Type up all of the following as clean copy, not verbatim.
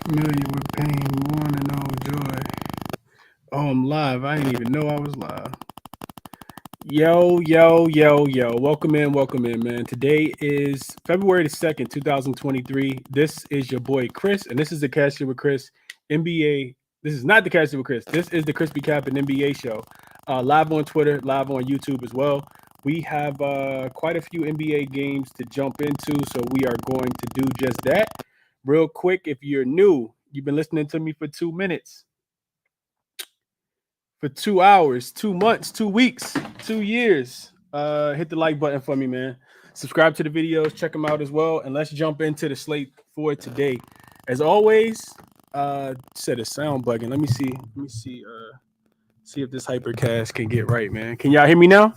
Familiar with pain, want to know joy. Oh, I'm live. I didn't even know I was live. Yo, yo, yo, yo. Welcome in, man. Today is February the 2nd, 2023. This is your boy Chris, and this is the Cashier with Chris NBA. This is not the Cashier with Chris. This is the ChrisBeCappinn NBA show. Live on Twitter, live on YouTube as well. We have quite a few NBA games to jump into, so we are going to do just that. Real quick, if you're new, you've been listening to me for 2 minutes, for 2 hours, 2 months, 2 weeks, 2 years. Hit the like button for me, man. Subscribe to the videos, check them out as well, and let's jump into the slate for today. As always, set a sound bugging. Let me see if this hypercast can get right, man. Can y'all hear me now?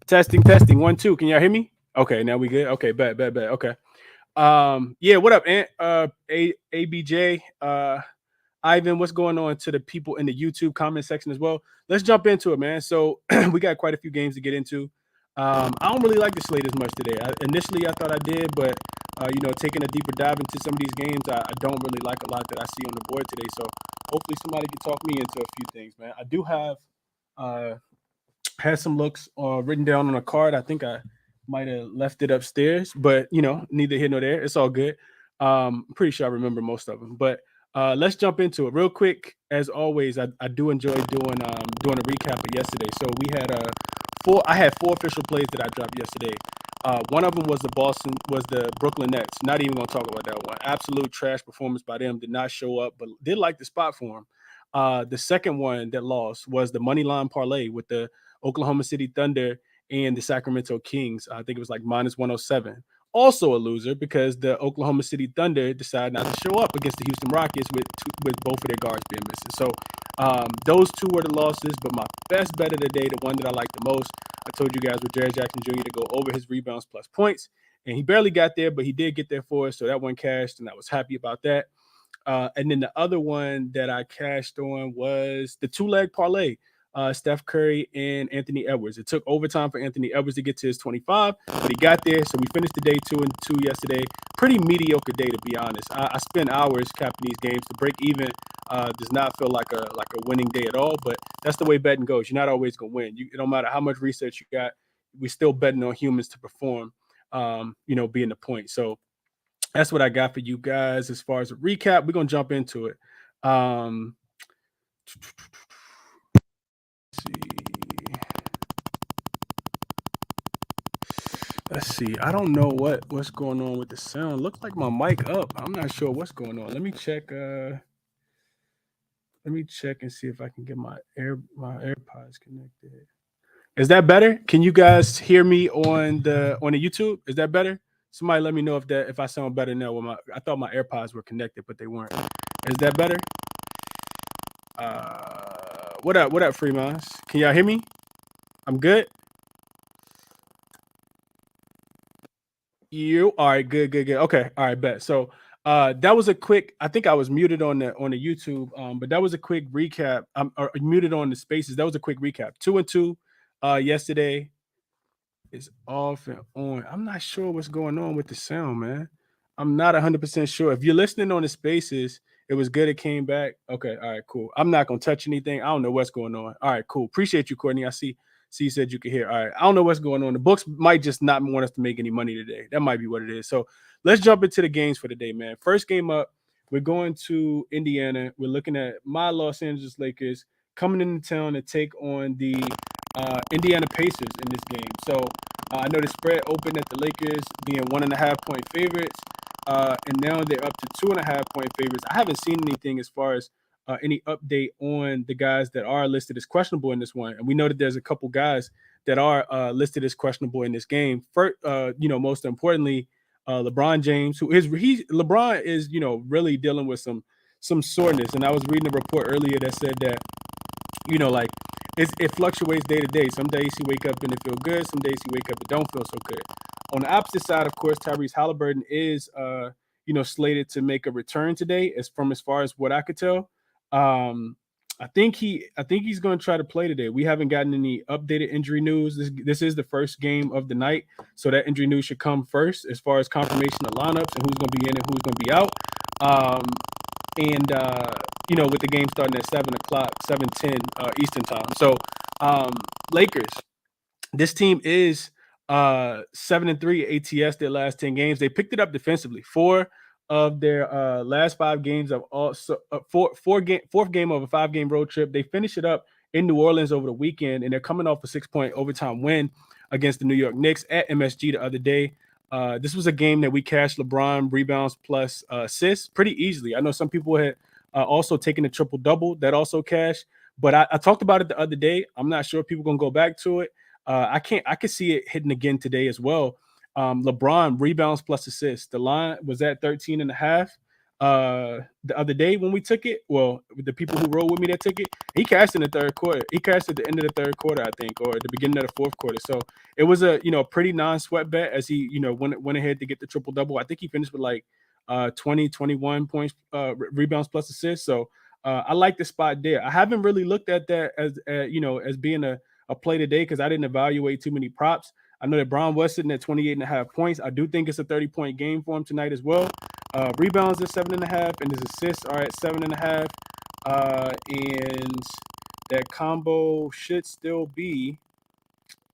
Testing, 1, 2. Can y'all hear me? Okay, now we good. Okay, bet. Okay. Yeah, what up, Ant? ABJ, Ivan, what's going on to the people in the YouTube comment section as well? Let's jump into it, man. So we got quite a few games to get into. I don't really like the slate as much today. Initially, I thought I did, but taking a deeper dive into some of these games, I don't really like a lot that I see on the board today. So hopefully somebody can talk me into a few things, man. I do have had some looks written down on a card. I think I might have left it upstairs, but neither here nor there. It's all good. I'm pretty sure I remember most of them, but let's jump into it real quick. As always, I do enjoy doing a recap of yesterday. So we had I had 4 official plays that I dropped yesterday. One of them was the Brooklyn Nets. Not even gonna talk about that one. Absolute trash performance by them. Did not show up, but did like the spot for them. The second one that lost was the money line parlay with the Oklahoma City Thunder and the Sacramento Kings. I think it was like minus 107. Also a loser because the Oklahoma City Thunder decided not to show up against the Houston Rockets with both of their guards being missing. So those 2 were the losses, but my best bet of the day, the one that I like the most, I told you guys with Jared Jackson Jr. to go over his rebounds plus points, and he barely got there, but he did get there for us, so that one cashed, and I was happy about that. And then the other one that I cashed on was the 2-leg parlay. Steph Curry and Anthony Edwards. It took overtime for Anthony Edwards to get to his 25, but he got there. So we finished the day 2-2 yesterday. Pretty mediocre day, to be honest. I spent hours capping these games. The break even does not feel like a winning day at all, but that's the way betting goes. You're not always going to win. It don't matter how much research you got. We're still betting on humans to perform, being the point. So that's what I got for you guys as far as a recap. We're going to jump into it. Let's see. I don't know what's going on with the sound. Looks like my mic up. I'm not sure what's going on. Let me check. Let me check and see if I can get my AirPods connected. Is that better? Can you guys hear me on the YouTube? Is that better? Somebody let me know if I sound better now. I thought my AirPods were connected, but they weren't. Is that better? What up, Fremons? Can y'all hear me? I'm good. You all right? Good. Okay, all right, bet. So that was a quick. I think I was muted on the YouTube, but that was a quick recap. I'm muted on the spaces. That was a quick recap. 2-2 yesterday. Is off and on. I'm not sure what's going on with the sound, man. I'm not 100% sure. If you're listening on the spaces, it was good. It came back. Okay, all right, cool. I'm not gonna touch anything. I don't know what's going on. All right, cool. Appreciate you, Courtney. I see you said you could hear. All right, I don't know what's going on. The books might just not want us to make any money today. That might be what it is. So let's jump into the games for the day, man. First game up, we're going to Indiana. We're looking at my Los Angeles Lakers coming into town to take on the Indiana Pacers in this game. So I know the spread opened at the Lakers being 1.5-point favorites, and now they're up to 2.5-point favorites. I haven't seen anything as far as any update on the guys that are listed as questionable in this one, and we know that there's a couple guys that are listed as questionable in this game. First, most importantly, LeBron James, LeBron is, really dealing with some soreness. And I was reading a report earlier that said that, like it fluctuates day to day. Some days he wake up and it feel good. Some days he wake up and don't feel so good. On the opposite side, of course, Tyrese Halliburton is, slated to make a return today, as far as what I could tell. I think he's going to try to play today. We haven't gotten any updated injury news. This is the first game of the night, so that injury news should come first as far as confirmation of lineups and who's going to be in and who's going to be out. With the game starting at 7 o'clock, 7:10 Eastern time. So, Lakers, this team is 7-3 ATS their last 10 games. They picked it up defensively. 4 of their last 5 games of fourth game of a 5-game road trip. They finish it up in New Orleans over the weekend, and they're coming off a 6-point overtime win against the New York Knicks at MSG the other day. This was a game that we cashed LeBron rebounds plus assists pretty easily. I know some people had also taken a triple-double that also cashed, but I talked about it the other day. I'm not sure if people are going to go back to it. I could see it hitting again today as well. LeBron rebounds plus assists. The line was at 13.5 the other day when we took it. Well, the people who rode with me that took it, he cashed in the third quarter. He cashed at the end of the third quarter, I think, or at the beginning of the fourth quarter. So it was a pretty non-sweat bet as he went ahead to get the triple double. I think he finished with like 20, 21 points, rebounds plus assists. So I like the spot there. I haven't really looked at that as being a play today because I didn't evaluate too many props. I know that Brown was sitting at 28.5 points. I do think it's a 30-point game for him tonight as well. Rebounds is 7.5, and his assists are at 7.5. And that combo should still be.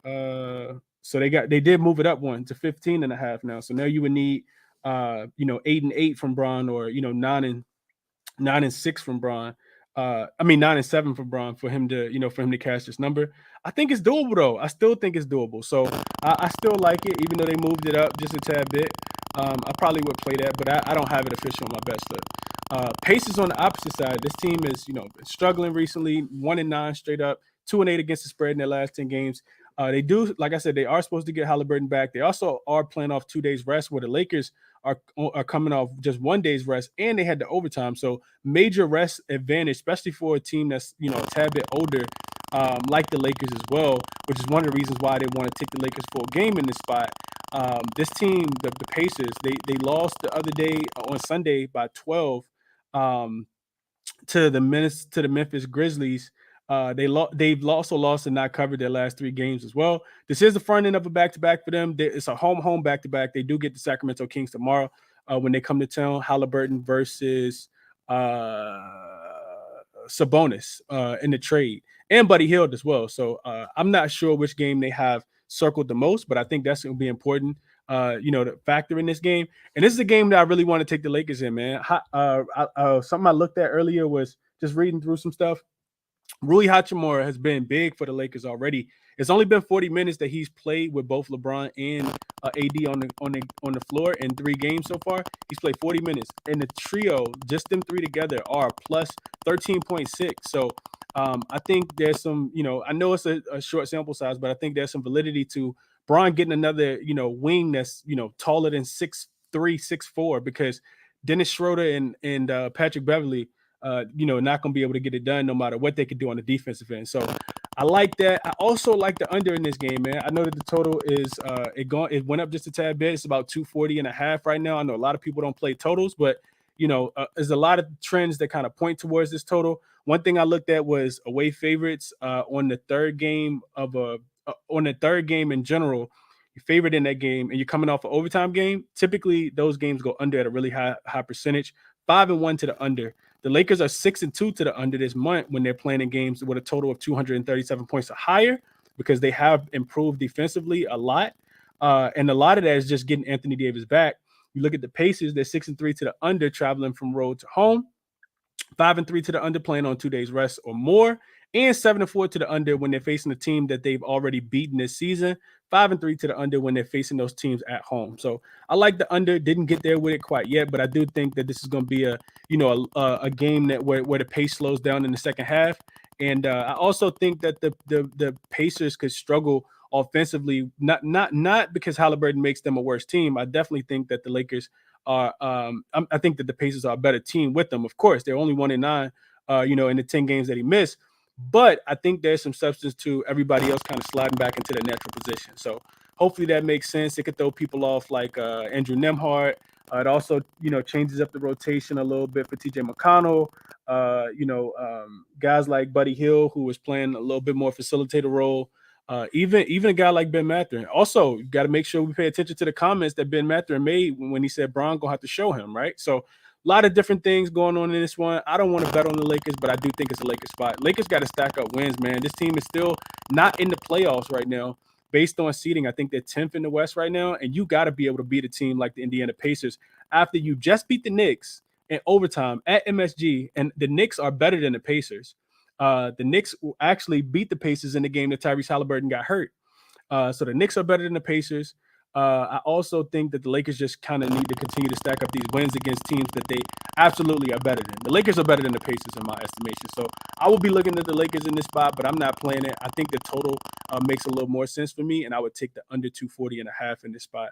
So they did move it up one to 15.5 now. So now you would need 8-8 from Braun, or 9-6 from Braun. 9-7 for Braun for him to cash this number. I think it's doable though. I still think it's doable. So I still like it, even though they moved it up just a tad bit. I probably would play that, but I don't have it official on my bet slip. Pacers on the opposite side. This team is been struggling recently. 1-9 straight up, 2-8 against the spread in their last 10 games. They do, like I said, they are supposed to get Halliburton back. They also are playing off 2 days rest, where the Lakers are coming off just 1 day's rest, and they had the overtime. So major rest advantage, especially for a team that's a tad bit older, like the Lakers as well, which is one of the reasons why they want to take the Lakers for a game in this spot. This team, the Pacers, they lost the other day on Sunday by 12 to the Memphis Grizzlies. They've also lost and not covered their last 3 games as well. This is the front end of a back-to-back for them. It's a home back-to-back. They do get the Sacramento Kings tomorrow when they come to town. Halliburton versus Sabonis in the trade, and Buddy Hield as well. So I'm not sure which game they have circled the most, but I think that's going to be important, to factor in this game. And this is a game that I really want to take the Lakers in, man. Something I looked at earlier was just reading through some stuff. Rui Hachimura has been big for the Lakers already. It's only been 40 minutes that he's played with both LeBron and AD on the floor in 3 games so far. He's played 40 minutes, and the trio, just them 3 together, are plus 13.6. So I think there's some, I know it's a short sample size, but I think there's some validity to Bron getting another, wing that's taller than 6'3", 6'4", because Dennis Schroeder and Patrick Beverley, not going to be able to get it done no matter what they could do on the defensive end. So I like that. I also like the under in this game, man. I know that the total is it went up just a tad bit. It's about 240.5 right now. I know a lot of people don't play totals, but there's a lot of trends that kind of point towards this total. One thing I looked at was away favorites on the third game in general. You're favored in that game, and you're coming off an overtime game. Typically, those games go under at a really high percentage. 5-1 to the under. The Lakers are 6-2 to the under this month when they're playing in games with a total of 237 points or higher, because they have improved defensively a lot. And a lot of that is just getting Anthony Davis back. You look at the Pacers, they're 6-3 to the under, traveling from road to home. 5-3 to the under, playing on 2 days rest or more, and 7-4 to the under when they're facing a team that they've already beaten this season. 5-3 to the under when they're facing those teams at home. So I like the under. Didn't get there with it quite yet, but I do think that this is going to be a game that where the pace slows down in the second half. And I also think that the Pacers could struggle offensively. Not because Halliburton makes them a worse team. I definitely think that the Lakers are. I think that the Pacers are a better team with them. Of course, they're only 1-9. In the 10 games that he missed. But I think there's some substance to everybody else kind of sliding back into their natural position. So hopefully that makes sense. It could throw people off like Andrew Nemhart. It also, changes up the rotation a little bit for TJ McConnell. Guys like Buddy Hill, who was playing a little bit more facilitator role. Even a guy like Ben Mathurin. Also, you got to make sure we pay attention to the comments that Ben Mathurin made when he said Bron gonna have to show him, right? So a lot of different things going on in this one. I don't want to bet on the Lakers, but I do think it's a Lakers spot. Lakers got to stack up wins, man. This team is still not in the playoffs right now based on seeding. I think they're 10th in the West right now, and you got to be able to beat a team like the Indiana Pacers after you just beat the Knicks in overtime at MSG, and the Knicks are better than the Pacers. The Knicks actually beat the Pacers in the game that Tyrese Halliburton got hurt. So the Knicks are better than the Pacers. I also think that the Lakers just kind of need to continue to stack up these wins against teams that they absolutely are better than. The Lakers are better than the Pacers in my estimation. So I will be looking at the Lakers in this spot, but I'm not playing it. I think the total makes a little more sense for me, and I would take the under 240.5 in this spot.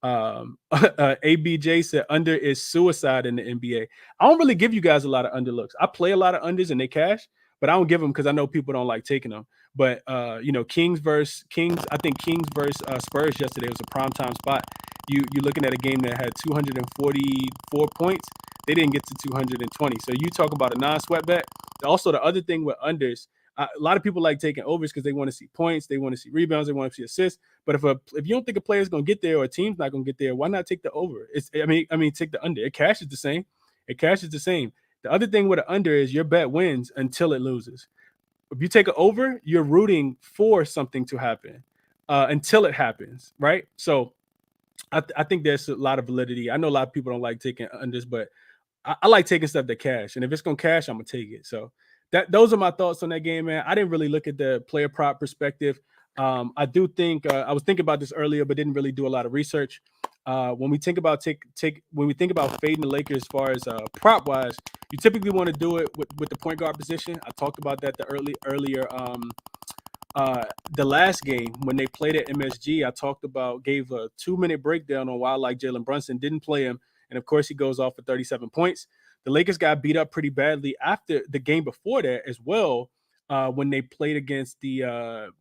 ABJ said under is suicide in the NBA. I don't really give you guys a lot of underlooks. I play a lot of unders and they cash, but I don't give them because I know people don't like taking them. But Kings versus Spurs yesterday was a primetime spot. You're looking at a game that had 244 points. They didn't get to 220. So you talk about a non-sweat bet. Also, the other thing with unders, a lot of people like taking overs because they want to see points, they want to see rebounds, they want to see assists. But if you don't think a player's going to get there or a team's not going to get there, why not take the over? Take the under. It cashes the same. The other thing with an under is your bet wins until it loses. If you take an over, you're rooting for something to happen until it happens, right? So I think there's a lot of validity. I know a lot of people don't like taking unders, but I like taking stuff that cash. And if it's going to cash, I'm going to take it. So those are my thoughts on that game, man. I didn't really look at the player prop perspective. I do think I was thinking about this earlier, but didn't really do a lot of research. When we think about fading the Lakers as far as prop wise, you typically want to do it with the point guard position. I talked about that earlier. The last game when they played at MSG, I gave a 2-minute breakdown on why I like Jalen Brunson, didn't play him, and of course he goes off for 37 points. The Lakers got beat up pretty badly after the game before that as well, when they played against the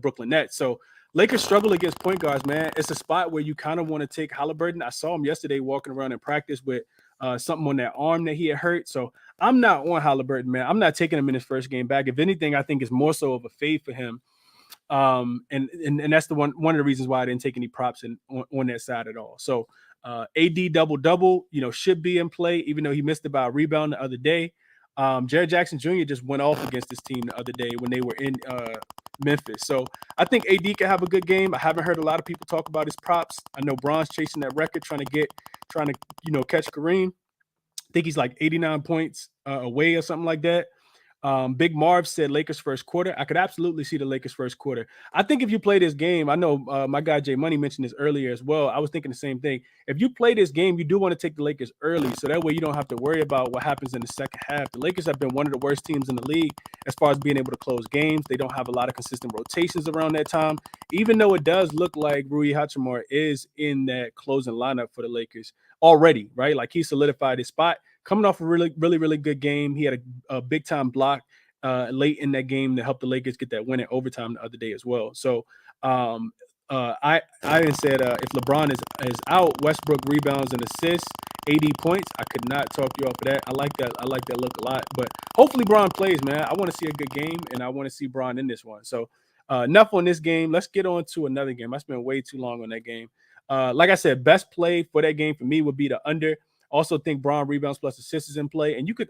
Brooklyn Nets. So Lakers struggle against point guards, man. It's a spot where you kind of want to take Halliburton. I saw him yesterday walking around in practice with something on that arm that he had hurt. So I'm not on Halliburton, man. I'm not taking him in his first game back. If anything, I think it's more so of a fade for him. And that's the one of the reasons why I didn't take any props on that side at all. So AD double, should be in play, even though he missed about a rebound the other day. Jared Jackson Jr. just went off against this team the other day when they were in Memphis. So I think AD can have a good game. I haven't heard a lot of people talk about his props. I know Bron's chasing that record, trying to catch Kareem. I think he's like 89 points away or something like that. Big Marv said Lakers first quarter. I could absolutely see the Lakers first quarter. I think if you play this game, I know my guy Jay Money mentioned this earlier as well. I was thinking the same thing. If you play this game, you do want to take the Lakers early, so that way you don't have to worry about what happens in the second half. The Lakers have been one of the worst teams in the league as far as being able to close games. They don't have a lot of consistent rotations around that time, even though it does look like Rui Hachimura is in that closing lineup for the Lakers already, right? Like he solidified his spot. Coming off a really, really, really good game. He had a big-time block late in that game to help the Lakers get that win in overtime the other day as well. So I said if LeBron is out, Westbrook rebounds and assists, 80 points. I could not talk you off of that. I like that look a lot. But hopefully Bron plays, man. I want to see a good game, and I want to see Bron in this one. So enough on this game. Let's get on to another game. I spent way too long on that game. Like I said, best play for that game for me would be the under. Also think Bron rebounds plus assists is in play. And you could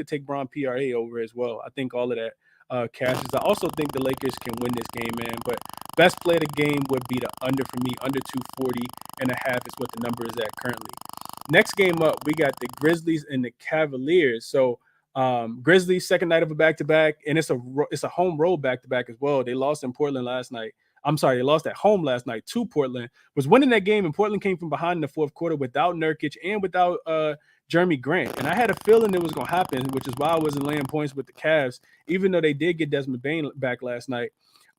take Bron PRA over as well. I think all of that cashes. I also think the Lakers can win this game, man. But best play of the game would be the under for me. Under 240.5 is what the number is at currently. Next game up, we got the Grizzlies and the Cavaliers. So Grizzlies, second night of a back-to-back, and it's a home road back-to-back as well. They lost in Portland last night. They lost at home last night to Portland. Was winning that game, and Portland came from behind in the fourth quarter without Nurkic and without Jeremy Grant. And I had a feeling it was going to happen, which is why I wasn't laying points with the Cavs, even though they did get Desmond Bane back last night.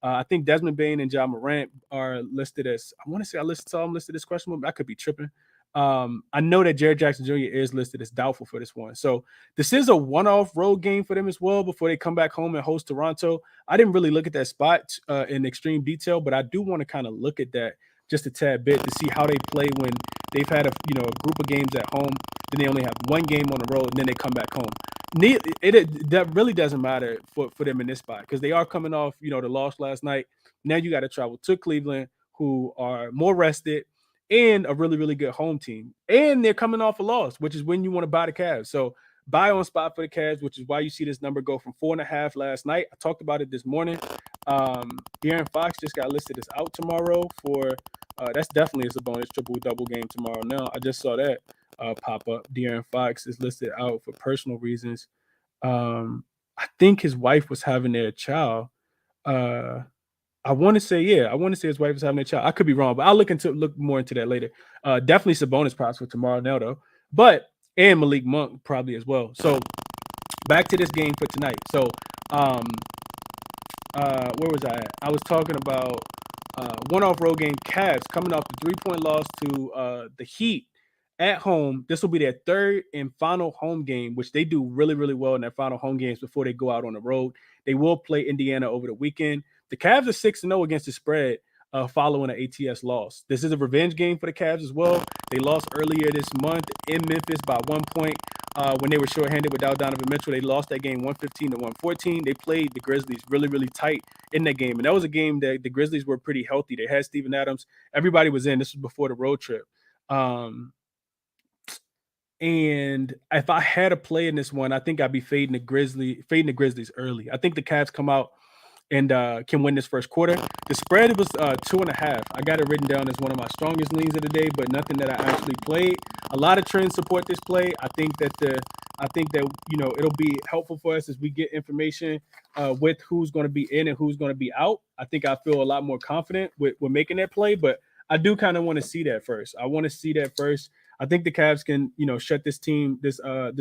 I think Desmond Bain and John Morant are listed as, I want to say saw them listed as questionable, but I could be tripping. I know that Jared Jackson Jr. is listed as doubtful for this one. So this is a one-off road game for them as well before they come back home and host Toronto. I didn't really look at that spot in extreme detail, but I do want to kind of look at that just a tad bit to see how they play when they've had a group of games at home, then they only have one game on the road, and then they come back home. That really doesn't matter for them in this spot because they are coming off, the loss last night. Now you got to travel to Cleveland, who are more rested and a really, really good home team. And they're coming off a loss, which is when you want to buy the Cavs. So buy on spot for the Cavs, which is why you see this number go from 4.5 last night. I talked about it this morning. De'Aaron Fox just got listed as out tomorrow for that's definitely a bonus triple-double game tomorrow. Now, I just saw that pop up. De'Aaron Fox is listed out for personal reasons. I think his wife was having their child. I want to say his wife was having a child. I could be wrong, but I'll look more into that later. Definitely some bonus props for tomorrow now, though. And Malik Monk probably as well. So back to this game for tonight. So where was I at? I was talking about one-off road game Cavs coming off the 3-point loss to the Heat at home. This will be their third and final home game, which they do really, really well in their final home games before they go out on the road. They will play Indiana over the weekend. The Cavs are 6-0 against the spread following an ATS loss. This is a revenge game for the Cavs as well. They lost earlier this month in Memphis by 1 point when they were shorthanded without Donovan Mitchell. They lost that game 115-114. They played the Grizzlies really, really tight in that game. And that was a game that the Grizzlies were pretty healthy. They had Steven Adams. Everybody was in. This was before the road trip. And if I had a play in this one, I think I'd be fading the Grizzlies early. I think the Cavs come out and can win this first quarter. The spread was 2.5. I got it written down as one of my strongest leans of the day, but nothing that I actually played. A lot of trends support this play. I think that it'll be helpful for us as we get information with who's going to be in and who's going to be out. I think I feel a lot more confident with making that play, but I do kind of want to see that first. I think the Cavs can, shut this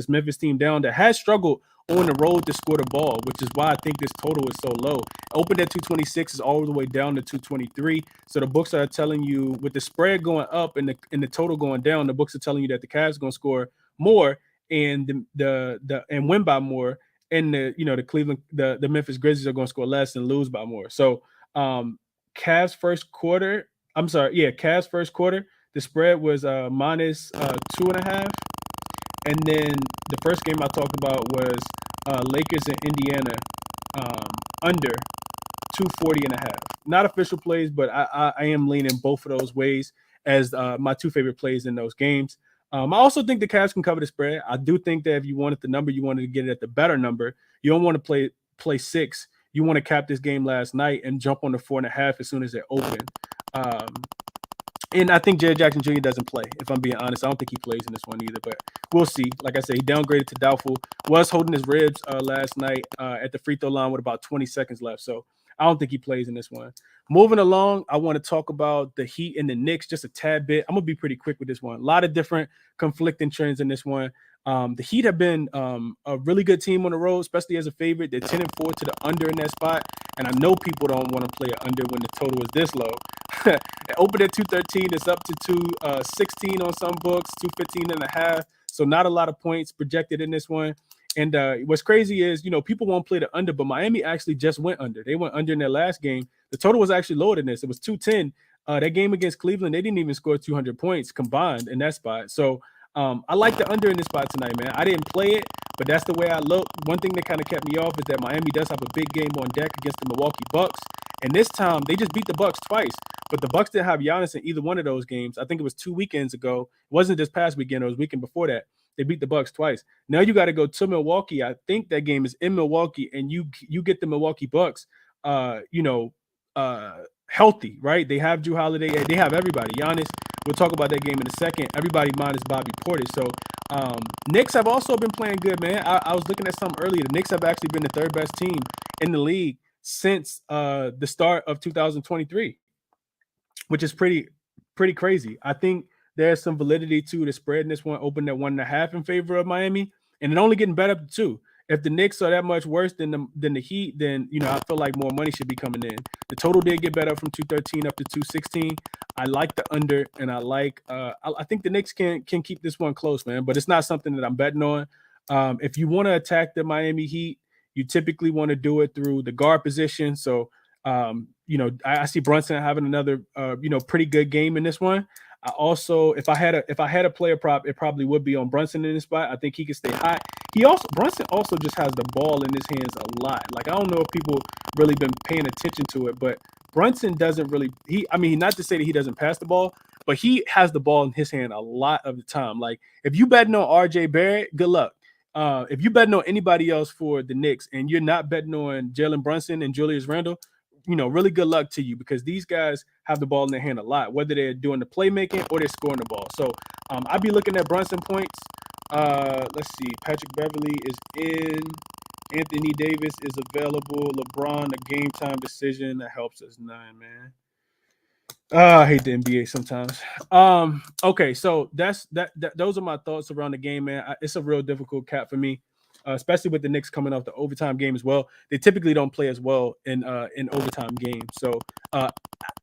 Memphis team down that has struggled on the road to score the ball, which is why I think this total is so low. Opened at 226, is all the way down to 223. So the books are telling you, with the spread going up and the total going down, the books are telling you that the Cavs are going to score more and and win by more, and the Memphis Grizzlies are going to score less and lose by more. So Cavs first quarter. The spread was minus 2.5. And then the first game I talked about was Lakers and Indiana under 240.5. Not official plays, but I am leaning both of those ways as my two favorite plays in those games. I also think the Cavs can cover the spread. I do think that if you wanted the number, you wanted to get it at the better number. You don't want to play 6. You want to cap this game last night and jump on the 4.5 as soon as they're open. And I think Jared Jackson Jr. doesn't play, if I'm being honest. I don't think he plays in this one either, but we'll see. Like I said, he downgraded to doubtful. Was holding his ribs last night at the free throw line with about 20 seconds left. So I don't think he plays in this one. Moving along, I want to talk about the Heat and the Knicks just a tad bit. I'm going to be pretty quick with this one. A lot of different conflicting trends in this one. The Heat have been a really good team on the road, especially as a favorite. They're 10-4 to the under in that spot. And I know people don't want to play an under when the total is this low. It opened at 213. It's up to 216 on some books, 215.5. So not a lot of points projected in this one. And what's crazy is, people won't play the under, but Miami actually just went under. They went under in their last game. The total was actually lower than this. It was 210. That game against Cleveland, they didn't even score 200 points combined in that spot. So I like the under in this spot tonight, man. I didn't play it, but that's the way I look. One thing that kind of kept me off is that Miami does have a big game on deck against the Milwaukee Bucks. And this time, they just beat the Bucks twice. But the Bucks didn't have Giannis in either one of those games. I think it was 2 weekends ago. It wasn't this past weekend. It was weekend before that. They beat the Bucks twice. Now you got to go to Milwaukee. I think that game is in Milwaukee, and you get the Milwaukee Bucks, healthy, right? They have Jrue Holiday. They have everybody. Giannis. We'll talk about that game in a second. Everybody minus Bobby Portis. So Knicks have also been playing good, man. I was looking at something earlier. The Knicks have actually been the third best team in the league since the start of 2023, which is pretty crazy. I think there's some validity to the spread in this one. Opened at 1.5 in favor of Miami, and it only getting bet up to 2. if the Knicks are that much worse than the Heat, then I feel like more money should be coming in. The total did get better from 213 up to 216. I like the under, and I like I think the Knicks can keep this one close, man. But it's not something that I'm betting on. If you want to attack the Miami Heat, you typically want to do it through the guard position. So I see Brunson having another pretty good game in this one. I also, if I had a player prop, it probably would be on Brunson in this spot. I think he can stay hot. Brunson also just has the ball in his hands a lot. Like, I don't know if people really been paying attention to it, but Brunson doesn't really. Not to say that he doesn't pass the ball, but he has the ball in his hand a lot of the time. Like, if you betting on R.J. Barrett, good luck. If you betting on anybody else for the Knicks and you're not betting on Jalen Brunson and Julius Randle, really good luck to you, because these guys have the ball in their hand a lot, whether they're doing the playmaking or they're scoring the ball. So I'd be looking at Brunson points. Let's see. Patrick Beverly is in. Anthony Davis is available. LeBron, a game time decision. That helps us 9, man. I hate the NBA sometimes. Okay, so that's that. Those are my thoughts around the game, man. It's a real difficult cap for me. Especially with the Knicks coming off the overtime game as well. They typically don't play as well in overtime games. So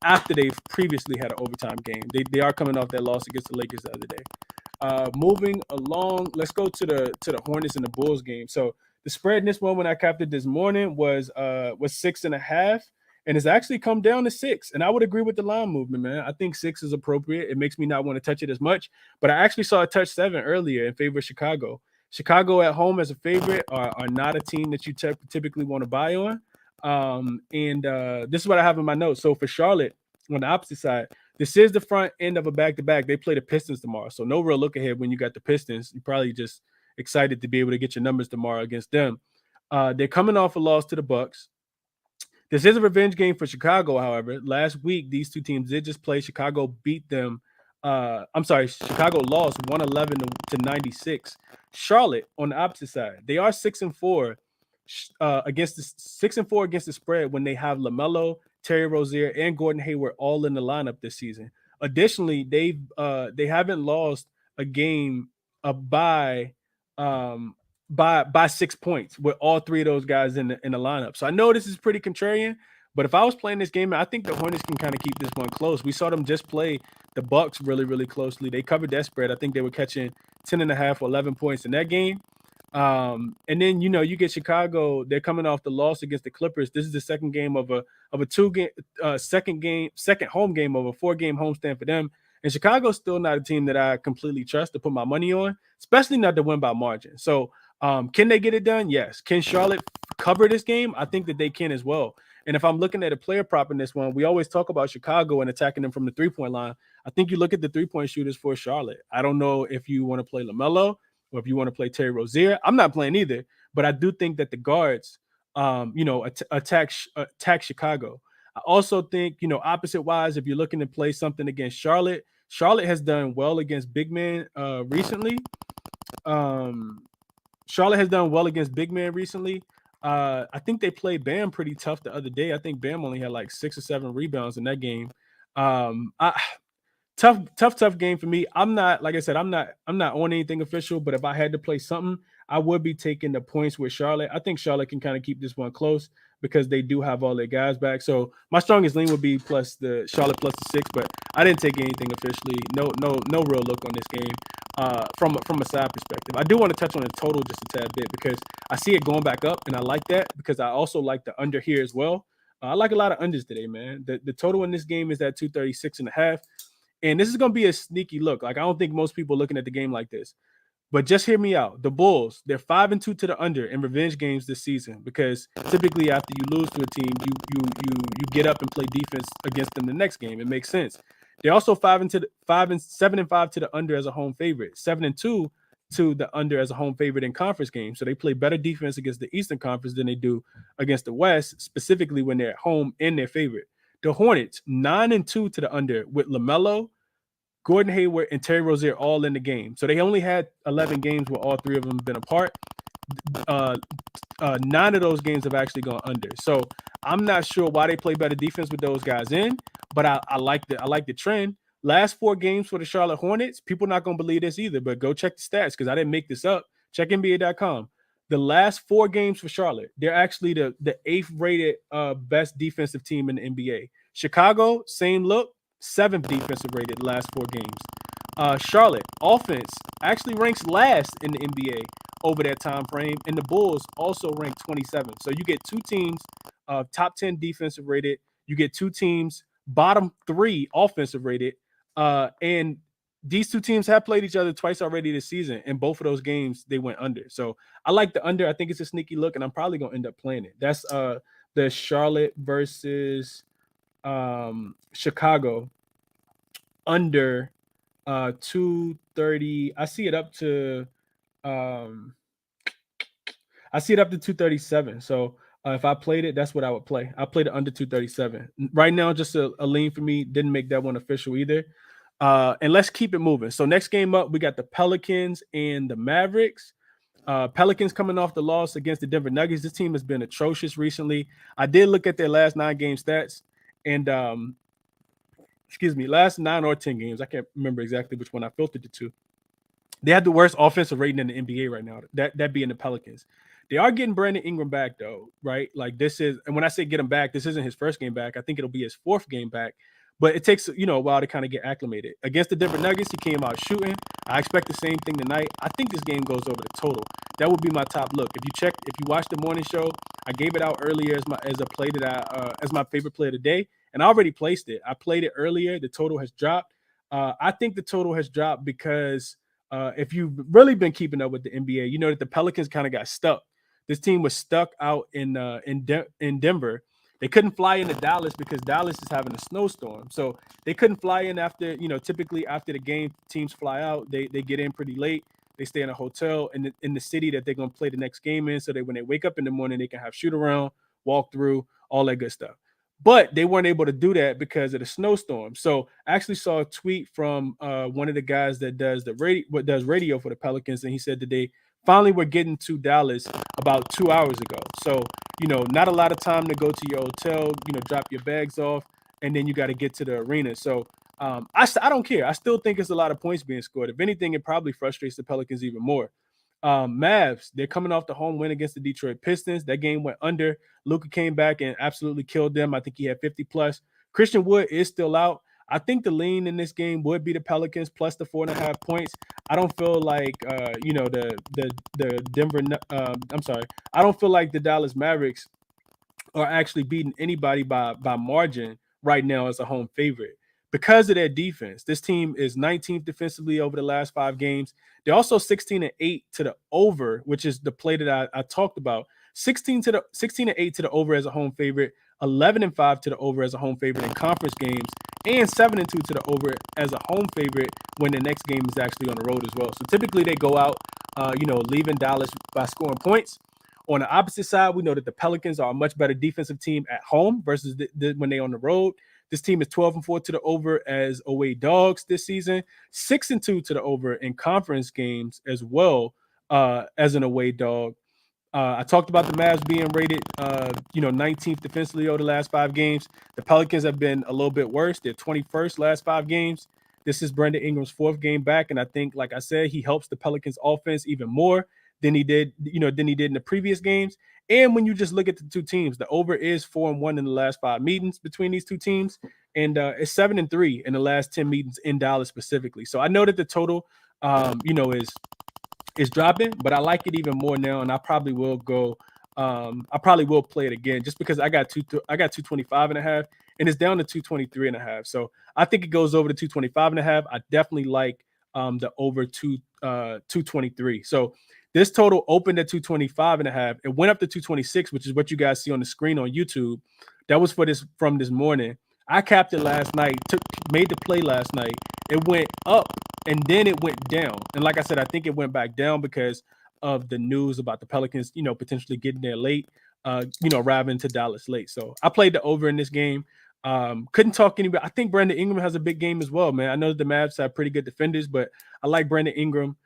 after they've previously had an overtime game, they are coming off that loss against the Lakers the other day. Moving along, let's go to the Hornets and the Bulls game. So the spread in this one, when I capped it this morning, was 6.5, and it's actually come down to 6. And I would agree with the line movement, man. I think 6 is appropriate. It makes me not want to touch it as much, but I actually saw it touch 7 earlier in favor of Chicago. Chicago at home as a favorite are not a team that you typically want to buy on. This is what I have in my notes. So for Charlotte, on the opposite side, this is the front end of a back-to-back. They play the Pistons tomorrow. So no real look ahead when you got the Pistons. You're probably just excited to be able to get your numbers tomorrow against them. They're coming off a loss to the Bucks. This is a revenge game for Chicago, however. Last week, these two teams did just play. Chicago beat them. Chicago lost 111 to 96. Charlotte on the opposite side, they are 6-4 against the spread when they have LaMelo, Terry Rozier, and Gordon Hayward all in the lineup this season. Additionally, they haven't lost a game by 6 points with all 3 of those guys in the lineup. So I know this is pretty contrarian, but if I was playing this game, I think the Hornets can kind of keep this one close. We saw them just play the Bucks really, really closely. They covered that spread. I think they were catching 10.5 or 11 points in that game. And then you get Chicago. They're coming off the loss against the Clippers. This is the second game of a 2-game second home game of a 4-game homestand for them. And Chicago's still not a team that I completely trust to put my money on, especially not to win by margin. So can they get it done? Yes. Can Charlotte cover this game? I think that they can as well. And if I'm looking at a player prop in this one, we always talk about Chicago and attacking them from the 3-point line. I think you look at the 3-point shooters for Charlotte. I don't know if you want to play LaMelo or if you want to play Terry Rozier. I'm not playing either, but I do think that the guards, attack Chicago. I also think, opposite wise, if you're looking to play something against Charlotte, Charlotte has done well against big men recently. Charlotte has done well against big men recently. I think they played Bam pretty tough the other day. I think Bam only had like 6 or 7 rebounds in that game. Tough game for me. I'm not, like I said, I'm not on anything official, but if I had to play something, I would be taking the points with Charlotte. I think Charlotte can kind of keep this one close because they do have all their guys back. So my strongest lean would be Charlotte plus the 6, but I didn't take anything officially. No real look on this game from a side perspective. I do want to touch on the total just a tad bit because I see it going back up, and I like that because I also like the under here as well. I like a lot of unders today, man. The total in this game is at 236.5. And this is going to be a sneaky look. Like, I don't think most people are looking at the game like this. But just hear me out. The Bulls, they're 5-2 to the under in revenge games this season because typically after you lose to a team, you get up and play defense against them the next game. It makes sense. They're also 7-5 to the under as a home favorite, 7-2 to the under as a home favorite in conference games. So they play better defense against the Eastern Conference than they do against the West, specifically when they're at home and their favorite. The Hornets, 9-2 to the under with LaMelo, Gordon Hayward, and Terry Rozier all in the game. So they only had 11 games where all 3 of them have been apart. 9 of those games have actually gone under. So I'm not sure why they play better defense with those guys in, but I like the trend. Last 4 games for the Charlotte Hornets, people not going to believe this either, but go check the stats because I didn't make this up. Check NBA.com. the last 4 games for Charlotte, they're actually the 8th rated best defensive team in the NBA. Chicago, same look, 7th defensive rated the last 4 games. Charlotte offense actually ranks last in the NBA over that time frame, and the Bulls also rank 27. So you get 2 teams top 10 defensive rated. You get 2 teams bottom 3 offensive rated, and these 2 teams have played each other twice already this season, and both of those games they went under. So I like the under. I think it's a sneaky look, and I'm probably gonna end up playing it. That's the Charlotte versus Chicago under 230. I see it up to 237. So if I played it, that's what I would play. I played it under 237. Right now, just a lean for me. Didn't make that one official either. And let's keep it moving. So next game up, we got the Pelicans and the Mavericks. Pelicans coming off the loss against the Denver Nuggets. This team has been atrocious recently. I did look at their last 9 game stats, and last 9 or 10 games. I can't remember exactly which one I filtered it to. They had the worst offensive rating in the NBA right now. That being the Pelicans. They are getting Brandon Ingram back though, right? Like this is, and when I say get him back, this isn't his first game back. I think it'll be his 4th game back. But it takes, a while to kind of get acclimated. Against the Denver Nuggets, he came out shooting. I expect the same thing tonight. I think this game goes over the total. That would be my top look. If you watch the morning show, I gave it out earlier as a play that as my favorite play of the day, and I already placed it. I played it earlier. The total has dropped. I think the total has dropped because if you've really been keeping up with the NBA, you know that the Pelicans kind of got stuck. This team was stuck out in Denver. They couldn't fly into Dallas because Dallas is having a snowstorm. So they couldn't fly in after, typically after the game, teams fly out. They get in pretty late. They stay in a hotel in the city that they're going to play the next game in, so that when they wake up in the morning, they can have shoot around, walk through, all that good stuff. But they weren't able to do that because of the snowstorm. So I actually saw a tweet from one of the guys that does radio for the Pelicans, and he said that they finally were getting to Dallas about 2 hours ago. So, not a lot of time to go to your hotel, drop your bags off, and then you got to get to the arena. So I don't care. I still think it's a lot of points being scored. If anything, it probably frustrates the Pelicans even more. Mavs, they're coming off the home win against the Detroit Pistons. That game went under. Luka came back and absolutely killed them. I think he had 50 plus. Christian Wood is still out. I think the lean in this game would be the Pelicans plus the 4.5 points. I don't feel like the Denver. I don't feel like the Dallas Mavericks are actually beating anybody by margin right now as a home favorite because of their defense. This team is 19th defensively over the last 5 games. They're also 16-8 to the over, which is the play that I talked about. 16-8 to the over as a home favorite, 11-5 to the over as a home favorite in conference games, and 7-2 to the over as a home favorite when the next game is actually on the road as well. So typically they go out, leaving Dallas by scoring points. On the opposite side, we know that the Pelicans are a much better defensive team at home versus when they're on the road. This team is 12-4 to the over as away dogs this season, 6-2 to the over in conference games as well as an away dog. I talked about the Mavs being rated, 19th defensively over the last 5 games. The Pelicans have been a little bit worse. They're 21st last 5 games. This is Brandon Ingram's 4th game back, and I think, like I said, he helps the Pelicans offense even more than he did in the previous games. And when you just look at the 2 teams, the over is 4-1 in the last 5 meetings between these 2 teams, and it's 7-3 in the last 10 meetings in Dallas specifically. So I know that the total, is dropping, but I like it even more now, and I probably will go. I probably will play it again just because I got 225.5, and it's down to 223.5. So I think it goes over to 225.5. I definitely like the over 223. So this total opened at 225.5. It went up to 226, which is what you guys see on the screen on YouTube. That was from this morning. I capped it last night, made the play last night. It went up and then it went down. And like I said, I think it went back down because of the news about the Pelicans, potentially getting there late, arriving to Dallas late. So I played the over in this game. Couldn't talk anybody. I think Brandon Ingram has a big game as well, man. I know that the Mavs have pretty good defenders, but I like Brandon Ingram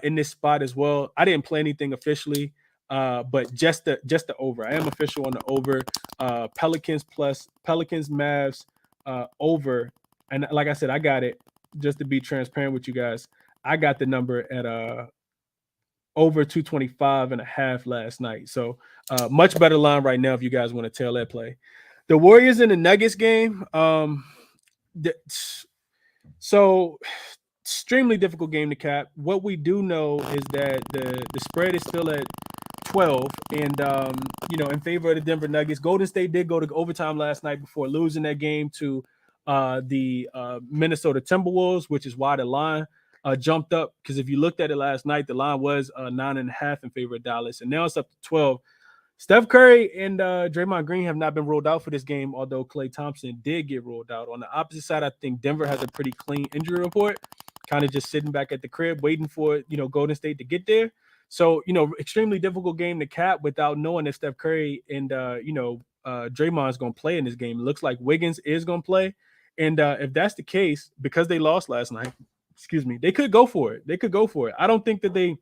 in this spot as well. I didn't play anything officially, but just the over. I am official on the over. Pelicans Mavs over. And like I said, I got it. Just to be transparent with you guys, I got the number at over 225.5 last night. So much better line right now if you guys want to tail that play. The Warriors in the Nuggets game. So extremely difficult game to cap. What we do know is that the spread is still at 12 and in favor of the Denver Nuggets. Golden State did go to overtime last night before losing that game to the Minnesota Timberwolves, which is why the line jumped up, because if you looked at it last night, the line was 9.5 in favor of Dallas, and now it's up to 12. Steph Curry and Draymond Green have not been ruled out for this game, although Klay Thompson did get ruled out. On the opposite side, I think Denver has a pretty clean injury report, kind of just sitting back at the crib waiting for Golden State to get there. So extremely difficult game to cap without knowing if Steph Curry and Draymond is going to play in this game. It looks like Wiggins is going to play, and if that's the case, because they lost last night, they could go for it. I don't think that they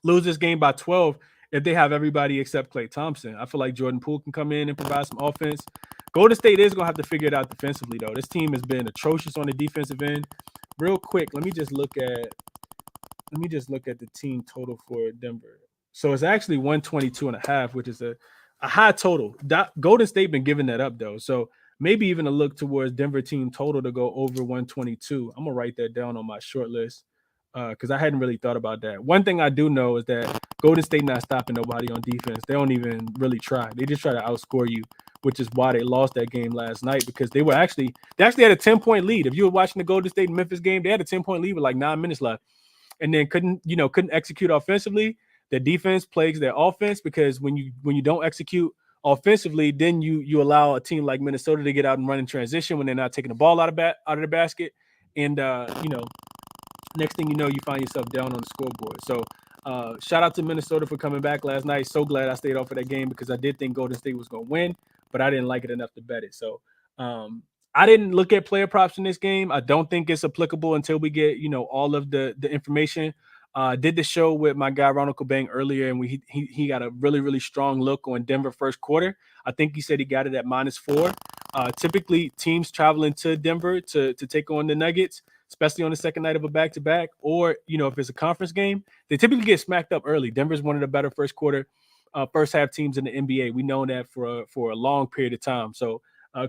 lose this game by 12 if they have everybody except Klay Thompson. I feel like Jordan Poole can come in and provide some offense. Golden State is going to have to figure it out defensively, though. This team has been atrocious on the defensive end. Real quick, let me just look at the team total for Denver. So it's actually 122.5, which is a high total. Golden State been giving that up, though. So maybe even a look towards Denver team total to go over 122. I'm going to write that down on my short list because I hadn't really thought about that. One thing I do know is that Golden State not stopping nobody on defense. They don't even really try. They just try to outscore you, which is why they lost that game last night, because they actually had a 10-point lead. If you were watching the Golden State and Memphis game, they had a 10-point lead with like 9 minutes left, and then couldn't execute offensively. The defense plagues their offense, because when you don't execute offensively, then you allow a team like Minnesota to get out and run in transition when they're not taking the ball out of the basket, and next thing you know, you find yourself down on the scoreboard. So shout out to Minnesota for coming back last night. So glad I stayed off of that game, because I did think Golden State was going to win, but I didn't like it enough to bet it. So I didn't look at player props in this game. I don't think it's applicable until we get all of the information. Did the show with my guy Ronald Cobain earlier, and he got a really, really strong look on Denver first quarter. I think he said he got it at -4. Typically, teams traveling to Denver to take on the Nuggets, especially on the second night of a back-to-back, or if it's a conference game, they typically get smacked up early. Denver's one of the better first half teams in the NBA. We know that for a long period of time. So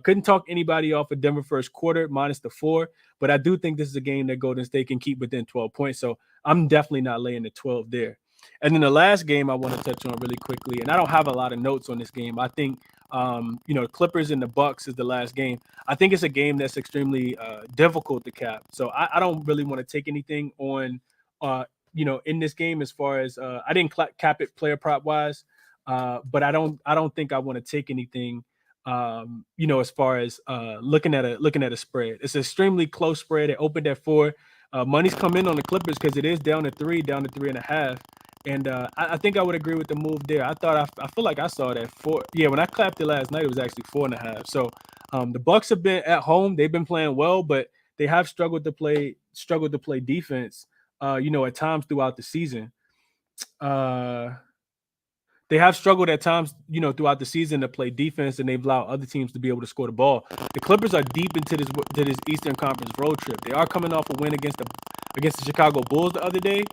couldn't talk anybody off of Denver first quarter -4, but I do think this is a game that Golden State can keep within 12 points. So I'm definitely not laying the 12 there. And then the last game I want to touch on really quickly, and I don't have a lot of notes on this game. I think Clippers and the Bucks is the last game. I think it's a game that's extremely difficult to cap. So I don't really want to take anything on in this game, as far as I didn't cap it player prop wise, but I don't think I want to take anything as far as looking at a spread. It's an extremely close spread. It opened at 4. Money's come in on the Clippers because it is down to 3.5. And I think I would agree with the move there. I feel like I saw that 4. Yeah, when I clapped it last night, it was actually 4.5. So the Bucks have been at home. They've been playing well, but they have struggled to play defense. At times throughout the season. They have struggled at times, throughout the season to play defense, and they've allowed other teams to be able to score the ball. The Clippers are deep into this Eastern Conference road trip. They are coming off a win against the Chicago Bulls the other day.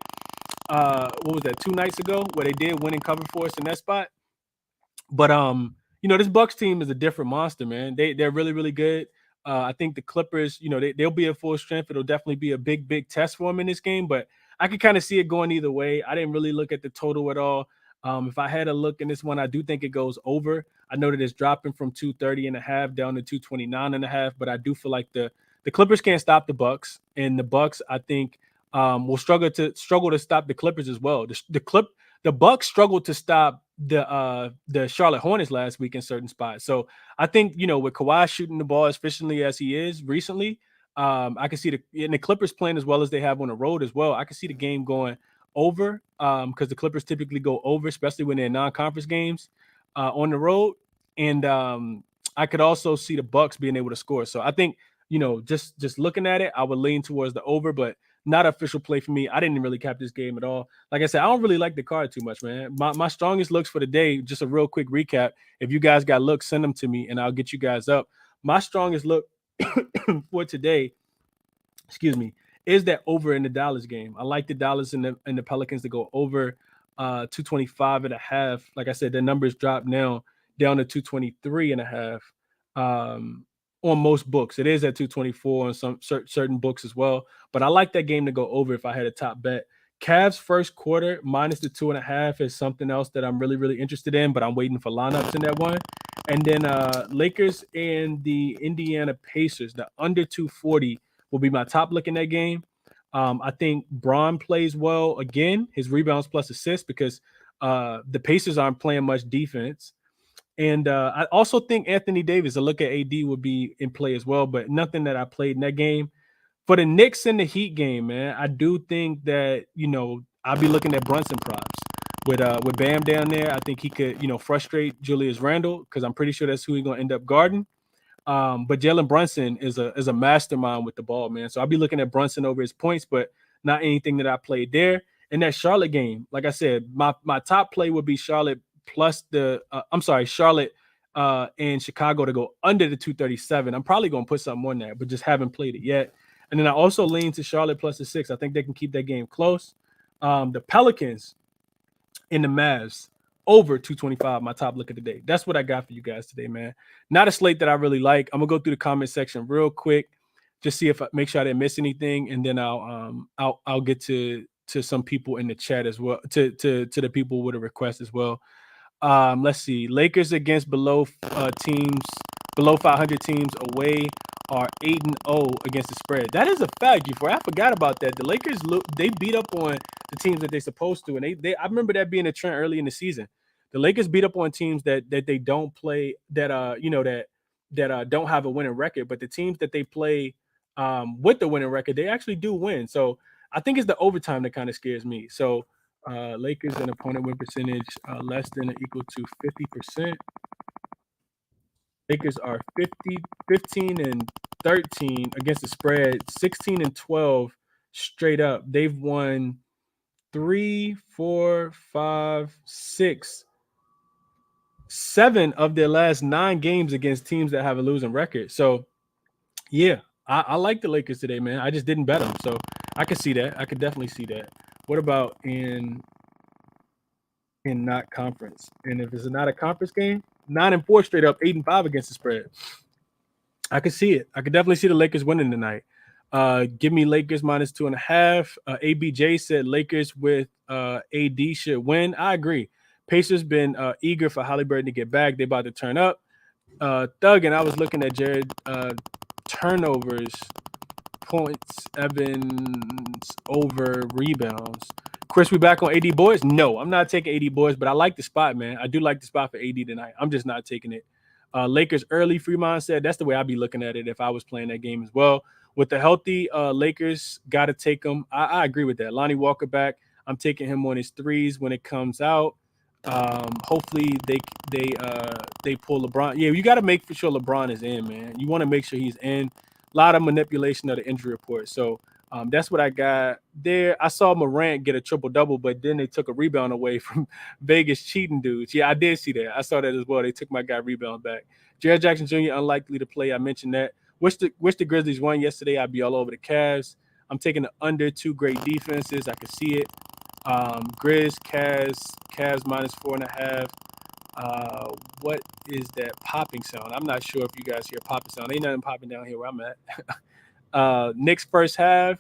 What was that, 2 nights ago, where they did win and cover for us in that spot. But this Bucks team is a different monster, man. They're really, really good. I think the Clippers, they'll be at full strength. It'll definitely be a big, big test for them in this game. But I could kind of see it going either way. I didn't really look at the total at all. If I had a look in this one, I do think it goes over. I know that it's dropping from 230.5 down to 229.5, but I do feel like the Clippers can't stop the Bucks, and the Bucks, I think, will struggle to stop the Clippers as well. The Bucks struggled to stop the Charlotte Hornets last week in certain spots. So I think with Kawhi shooting the ball as efficiently as he is recently, I can see the Clippers playing as well as they have on the road as well. I can see the game going over, because the Clippers typically go over, especially when they're in non-conference games on the road. And I could also see the Bucks being able to score. So I think, just looking at it, I would lean towards the over, but not an official play for me. I didn't really cap this game at all. Like I said, I don't really like the card too much, man. My strongest looks for the day, just a real quick recap. If you guys got looks, send them to me and I'll get you guys up. My strongest look for today, is that over in the Dallas game. I like the Dallas and the Pelicans to go over 225.5. Like I said, the numbers dropped now down to 223.5 on most books. It is at 224 on some certain books as well. But I like that game to go over if I had a top bet. Cavs first quarter minus the 2.5 is something else that I'm really, really interested in, but I'm waiting for lineups in that one. And then Lakers and the Indiana Pacers, the under 240 will be my top look in that game. I think Braun plays well again, his rebounds plus assists, because the Pacers aren't playing much defense. And I also think Anthony Davis, a look at AD, would be in play as well, but nothing that I played in that game. For the Knicks and the Heat game, man, I do think that, I'll be looking at Brunson props. With Bam down there, I think he could, frustrate Julius Randle, because I'm pretty sure that's who he's going to end up guarding. But Jalen Brunson is a mastermind with the ball, man. So I'll be looking at Brunson over his points, but not anything that I played there. In that Charlotte game, like I said, my top play would be Charlotte plus Charlotte and Chicago to go under the 237. I'm probably going to put something on that, but just haven't played it yet. And then I also lean to Charlotte plus the 6. I think they can keep that game close. The Pelicans and the Mavs over 225, my top look of the day. That's what I got for you guys today, man. Not a slate that I really like. I'm gonna go through the comment section real quick, just see if I make sure I didn't miss anything, and then I'll get to some people in the chat as well, to the people with a request as well. Let's see. Lakers against below 500 teams away are 8-0 against the spread. That is a fact, I forgot about that. The Lakers they beat up on the teams that they're supposed to, and I remember that being a trend early in the season. The Lakers beat up on teams that they don't play, that don't have a winning record, but the teams that they play with the winning record, they actually do win. So I think it's the overtime that kind of scares me. So Lakers and opponent win percentage less than or equal to 50%. Lakers are 15-13 against the spread, 16-12 straight up. They've won 3, 4, 5, 6, 7 of their last 9 games against teams that have a losing record. So, yeah, I like the Lakers today, man. I just didn't bet them. So I could see that. I could definitely see that. What about in not conference? And if it's not a conference game, 9-4 straight up, 8-5 against the spread. I could see it. I could definitely see the Lakers winning tonight. Give me Lakers minus 2.5. ABJ said Lakers with AD should win. I agree. Pacers been eager for Halliburton to get back. They about to turn up. Thug, and I was looking at Jared turnovers, points, Evans over rebounds. Chris, we back on AD boys? No, I'm not taking AD boys, but I like the spot, man. I do like the spot for AD tonight. I'm just not taking it. Lakers early, Fremont said that's the way I'd be looking at it if I was playing that game as well. With the healthy Lakers, got to take them. I agree with that. Lonnie Walker back. I'm taking him on his threes when it comes out. Hopefully they pull LeBron. Yeah, you got to make for sure LeBron is in, man. You want to make sure he's in. A lot of manipulation of the injury report. So that's what I got there. I saw Morant get a triple-double, but then they took a rebound away from Vegas cheating dudes. Yeah, I did see that. I saw that as well. They took my guy rebound back. Jared Jackson Jr. unlikely to play. I mentioned that. Wish the Grizzlies won yesterday. I'd be all over the Cavs. I'm taking the under 2 great defenses. I can see it. Grizz, Cavs minus 4.5. What is that popping sound? I'm not sure if you guys hear popping sound. Ain't nothing popping down here where I'm at. Knicks first half.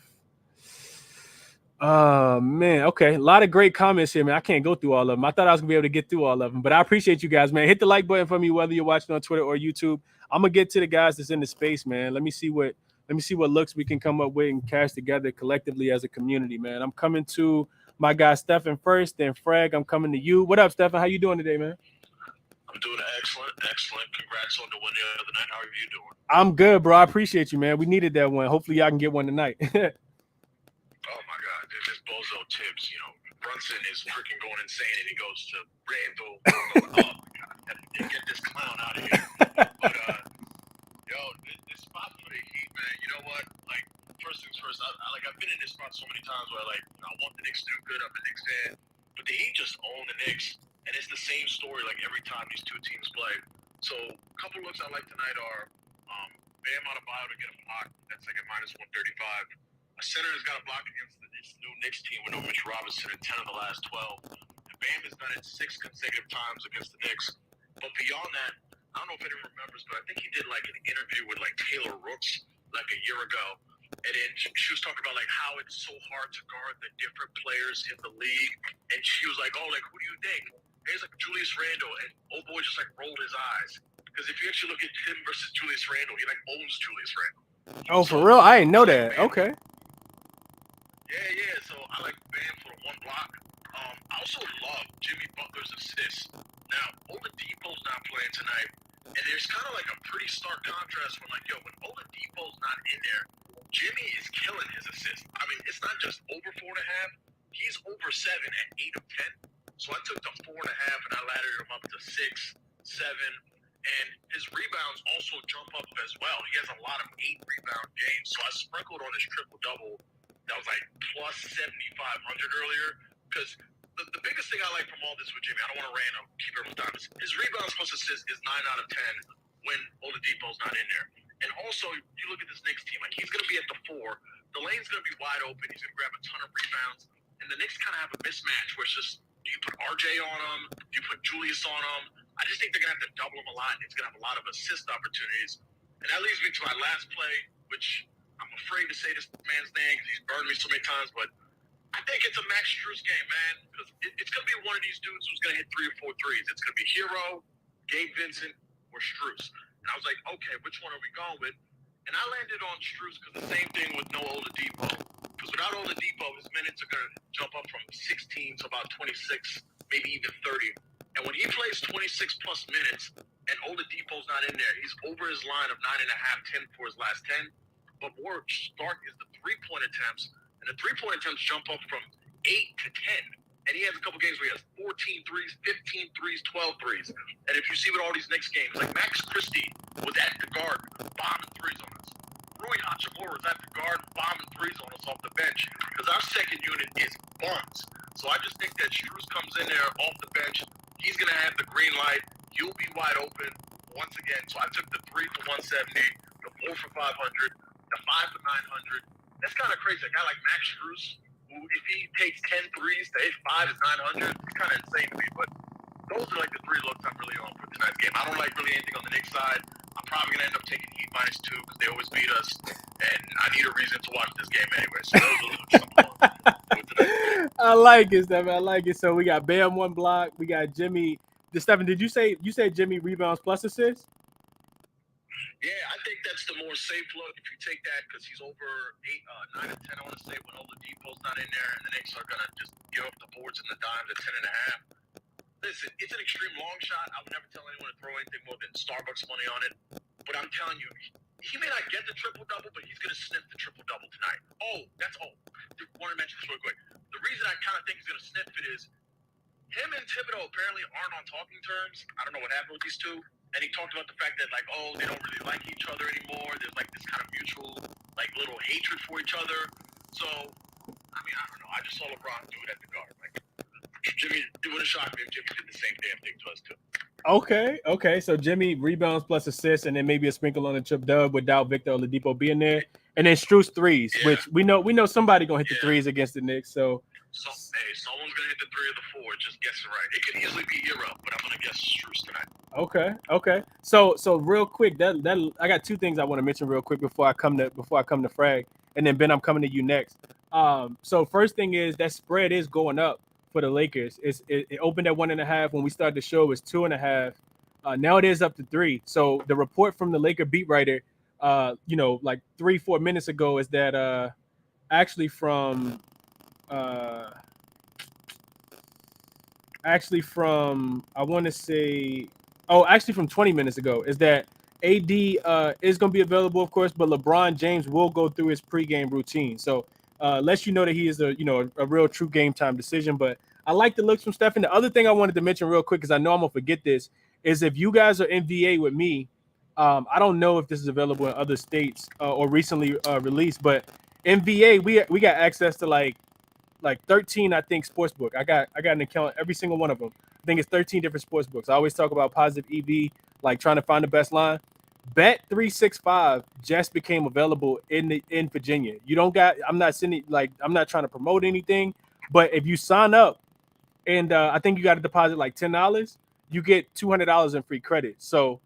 Man, okay. A lot of great comments here, man. I can't go through all of them. I thought I was gonna be able to get through all of them, but I appreciate you guys, man. Hit the like button for me, whether you're watching on Twitter or YouTube. I'm gonna get to the guys that's in the space, man. Let me see what looks we can come up with and cash together collectively as a community, man. I'm coming to my guy Stefan first, then Frag. I'm coming to you. What up, Stefan? How you doing today, man? I'm doing excellent. Congrats on the win the other night. How are you doing? I'm good, bro. I appreciate you, man. We needed that one. Hopefully, y'all can get one tonight. Oh my God, this bozo Tibbs, Brunson is freaking going insane, and he goes to Randall. Oh my God, get this clown out of here. But this spot for the Heat, man. You know what? Like, first things first. I've been in this spot so many times where I want the Knicks to do good. I'm a Knicks fan, but the Heat just own the Knicks. And it's the same story like every time these two teams play. So a couple looks I like tonight are Bam Adebayo to get a block. That's like at minus 135. A center has got a block against this new Knicks team with no Mitch Robinson in 10 of the last 12. And Bam has done it 6 consecutive times against the Knicks. But beyond that, I don't know if anyone remembers, but I think he did like an interview with like Taylor Rooks like a year ago. And then she was talking about like how it's so hard to guard the different players in the league. And she was like, oh, like, who do you think? Here's like Julius Randle. And old boy just like rolled his eyes. Because if you actually look at him versus Julius Randle, he like owns Julius Randle. Oh, for real? I didn't know that. Okay. Yeah. So I like Bam for the one block. I also love Jimmy Butler's assists. Now, Oladipo's not playing tonight, and there's kind of like a pretty stark contrast when, like, yo, when Oladipo's not in there, Jimmy is killing his assists. I mean, it's not just over 4.5. He's over 7 at 8 of 10. So I took the 4.5 and I laddered him up to 6, 7. And his rebounds also jump up as well. He has a lot of 8-rebound games. So I sprinkled on his triple-double. That was like plus 7,500 earlier. Because the biggest thing I like from all this with Jimmy, I don't want to rant, I'll keep everyone's time, his rebounds plus assists is 9 out of 10 when Oladipo's not in there. And also, you look at this Knicks team, like he's going to be at the 4. The lane's going to be wide open. He's going to grab a ton of rebounds. And the Knicks kind of have a mismatch where it's just, do you put RJ on him? Do you put Julius on him? I just think they're going to have to double him a lot, and it's going to have a lot of assist opportunities. And that leads me to my last play, which I'm afraid to say this man's name because he's burned me so many times, but I think it's a Max Strus game, man, because it's going to be one of these dudes who's going to hit 3 or 4 threes. It's going to be Hero, Gabe Vincent, or Strus. And I was like, okay, which one are we going with? And I landed on Strus because the same thing with no Oladipo. Because without Oladipo, his minutes are going to jump up from 16 to about 26, maybe even 30. And when he plays 26-plus minutes and Oladipo's not in there, he's over his line of 9.5, 10 for his last 10. But more stark is the three-point attempts. And the three-point attempts jump up from 8 to 10. And he has a couple games where he has 14 threes, 15 threes, 12 threes. And if you see with all these Knicks games, like Max Christie was at the guard bombing threes on us. Rui Hachimura was at the guard bombing threes on us off the bench because our second unit is buns. So I just think that Strus comes in there off the bench. He's going to have the green light. He'll be wide open once again. So I took the 3 for 170, the 4 for 500, the 5 for 900. That's kind of crazy. A guy like Max Strus, who if he takes 10 threes to hit 5 is 900, it's kind of insane to me. But those are like the 3 looks I'm really on for tonight's game. I don't like really anything on the Knicks side. I'm probably going to end up taking Heat -2 because they always beat us. And I need a reason to watch this game anyway. So those are the looks I'm on for tonight's game. I like it, Stephen. I like it. So we got Bam 1 block. We got Jimmy. Stephen, did you say Jimmy rebounds plus assists? Yeah, I think that's the more safe look if you take that because he's over 9 and 10. I want to say when Oladipo's not in there, and the Knicks are gonna just give up the boards and the dimes at 10.5. Listen, it's an extreme long shot. I would never tell anyone to throw anything more than Starbucks money on it. But I'm telling you, he may not get the triple double, but he's gonna sniff the triple double tonight. I want to mention this real quick. The reason I kind of think he's gonna sniff it is him and Thibodeau apparently aren't on talking terms. I don't know what happened with these two. And he talked about the fact that, like, they don't really like each other anymore. There's, like, this kind of mutual, like, little hatred for each other. So, I mean, I don't know. I just saw LeBron do it at the guard. Like, Jimmy, it would have shocked me if Jimmy did the same damn thing to us, too. Okay. So, Jimmy rebounds plus assists, and then maybe a sprinkle on the trip dub without Victor Oladipo being there. And then Strus threes, which we know somebody going to hit the threes against the Knicks. So, someone's going to hit the 3 or the 4. Just guess it right. It could easily be Hero, but I'm going to guess Strus tonight. Okay. So real quick, that I got 2 things I want to mention real quick before I come to Frag, and then Ben, I'm coming to you next. So first thing is that spread is going up for the Lakers. It opened at 1.5 when we started the show. It's 2.5. Now it is up to 3. So the report from the Laker beat writer, like 3-4 minutes ago, is that actually from 20 minutes ago, is that AD is going to be available, of course, but LeBron James will go through his pregame routine. So lets you know that he is a real true game time decision. But I like the looks from Stephen. The other thing I wanted to mention real quick, because I know I'm going to forget this, is if you guys are in VA with me, I don't know if this is available in other states or recently released, but in VA, we got access to like 13, I think, sportsbook. I got an account, every single one of them. I think it's 13 different sportsbooks. I always talk about positive EV, like trying to find the best line. Bet365 just became available in Virginia. You don't got. I'm not trying to promote anything, but if you sign up and I think you got to deposit like $10, you get $200 in free credit. So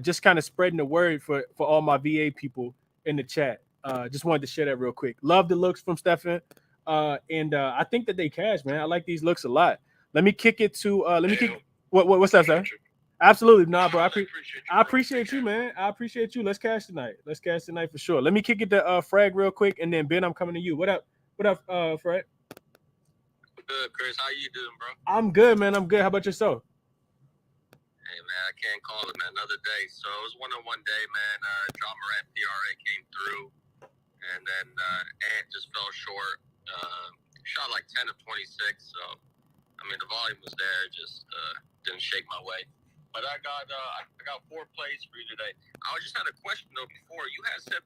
just kind of spreading the word for all my VA people in the chat. Just wanted to share that real quick. Love the looks from Stefan, and I think that they cash, man. I like these looks a lot. Let me kick it to what's that, sir? Absolutely, nah, bro. I appreciate you, man. I appreciate you. Let's cash tonight. Let's cash tonight for sure. Let me kick it to Frag real quick, and then Ben, I'm coming to you. What up? What up, Frag? Good, Chris. How you doing, bro? I'm good, man. I'm good. How about yourself? Hey, man, I can't call it, man. Another day. So it was one day, man. John Morant PRA came through, and then Ant just fell short. Shot like 10 of 26. So, I mean, the volume was there. Just didn't shake my way. But I got 4 plays for you today. I just had a question though. Before you had said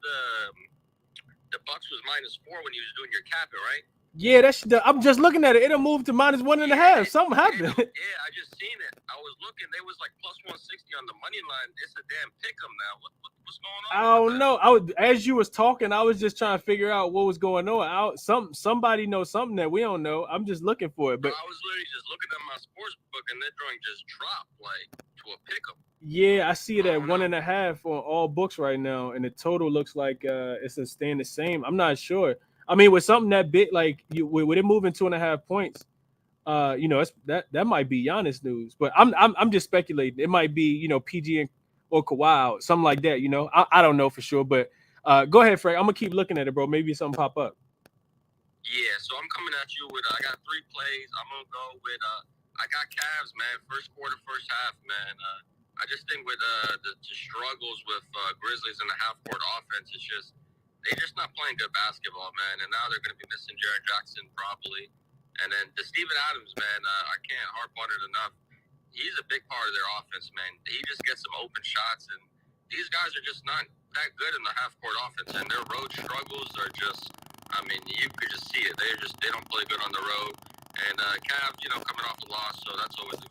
the Bucks was -4 when you was doing your capping, right? Yeah, I'm just looking at it. It'll move to -1.5. Something happened. Yeah, I just seen it. I was looking. They was like +160 on the money line. It's a damn pick 'em now. What's going on? I don't know. As you was talking, I was just trying to figure out what was going on. Somebody knows something that we don't know. I'm just looking for it. But I was literally just looking at my sports book, and that drawing just dropped like to a pick 'em. Yeah, I see it at 1.5 on all books right now, and the total looks like it's staying the same. I'm not sure. I mean, with something that big, like with it moving 2.5 points, it's that might be Giannis news. But I'm just speculating. It might be PG or Kawhi, something like that. I don't know for sure. But go ahead, Frank. I'm gonna keep looking at it, bro. Maybe something pop up. Yeah, so I'm coming at you with. I got 3 plays. I'm gonna go with. I got Cavs, man. First quarter, first half, man. I just think with the struggles with Grizzlies in the half-court offense, it's just they're just not playing good basketball, man. And now they're going to be missing Jaren Jackson probably. And then the Steven Adams, man, I can't harp on it enough. He's a big part of their offense, man. He just gets some open shots, and these guys are just not that good in the half-court offense. And their road struggles are just, I mean, you could just see it. They don't play good on the road. And Cavs, coming off a loss, so that's always a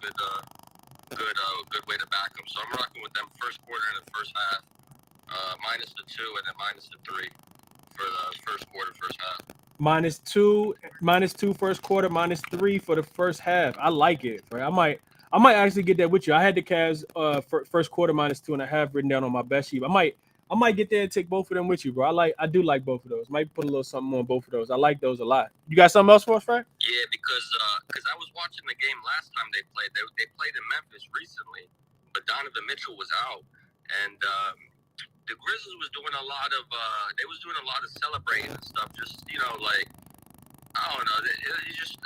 good way to back them. So I'm rocking with them first quarter and the first half. -2 and then -3 for the first quarter, first half. -2 first quarter, -3 for the first half. I like it, right? I might actually get that with you. I had the Cavs first quarter -2.5 written down on my best sheet. I might get there and take both of them with you, bro. I do like both of those. Might put a little something on both of those. I like those a lot. You got something else for us, Frank? Yeah, because I was watching the game last time they played. They played in Memphis recently, but Donovan Mitchell was out, and the Grizzlies was doing a lot of celebrating and stuff. Just like I don't know.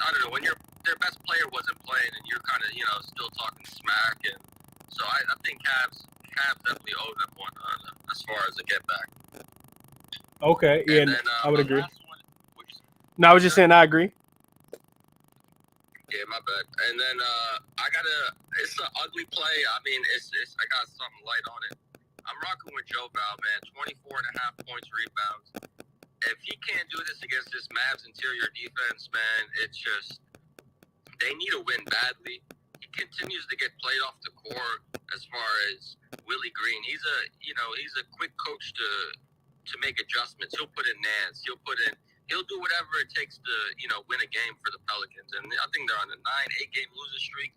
I don't know when their best player wasn't playing and you're kind of still talking smack, and so I think Cavs definitely owe them one as far as a get back. Okay, yeah, then, I would agree. No, I was just saying I agree. Yeah, my bad. And then it's an ugly play. I mean, I got something light on it. I'm rocking with Joe Val, man. 24.5 points, rebounds. If he can't do this against this Mavs interior defense, man, it's just they need a win badly. He continues to get played off the court as far as Willie Green. He's a quick coach to make adjustments. He'll put in Nance. He'll do whatever it takes to win a game for the Pelicans. And I think they're on a 9-8 game losing streak.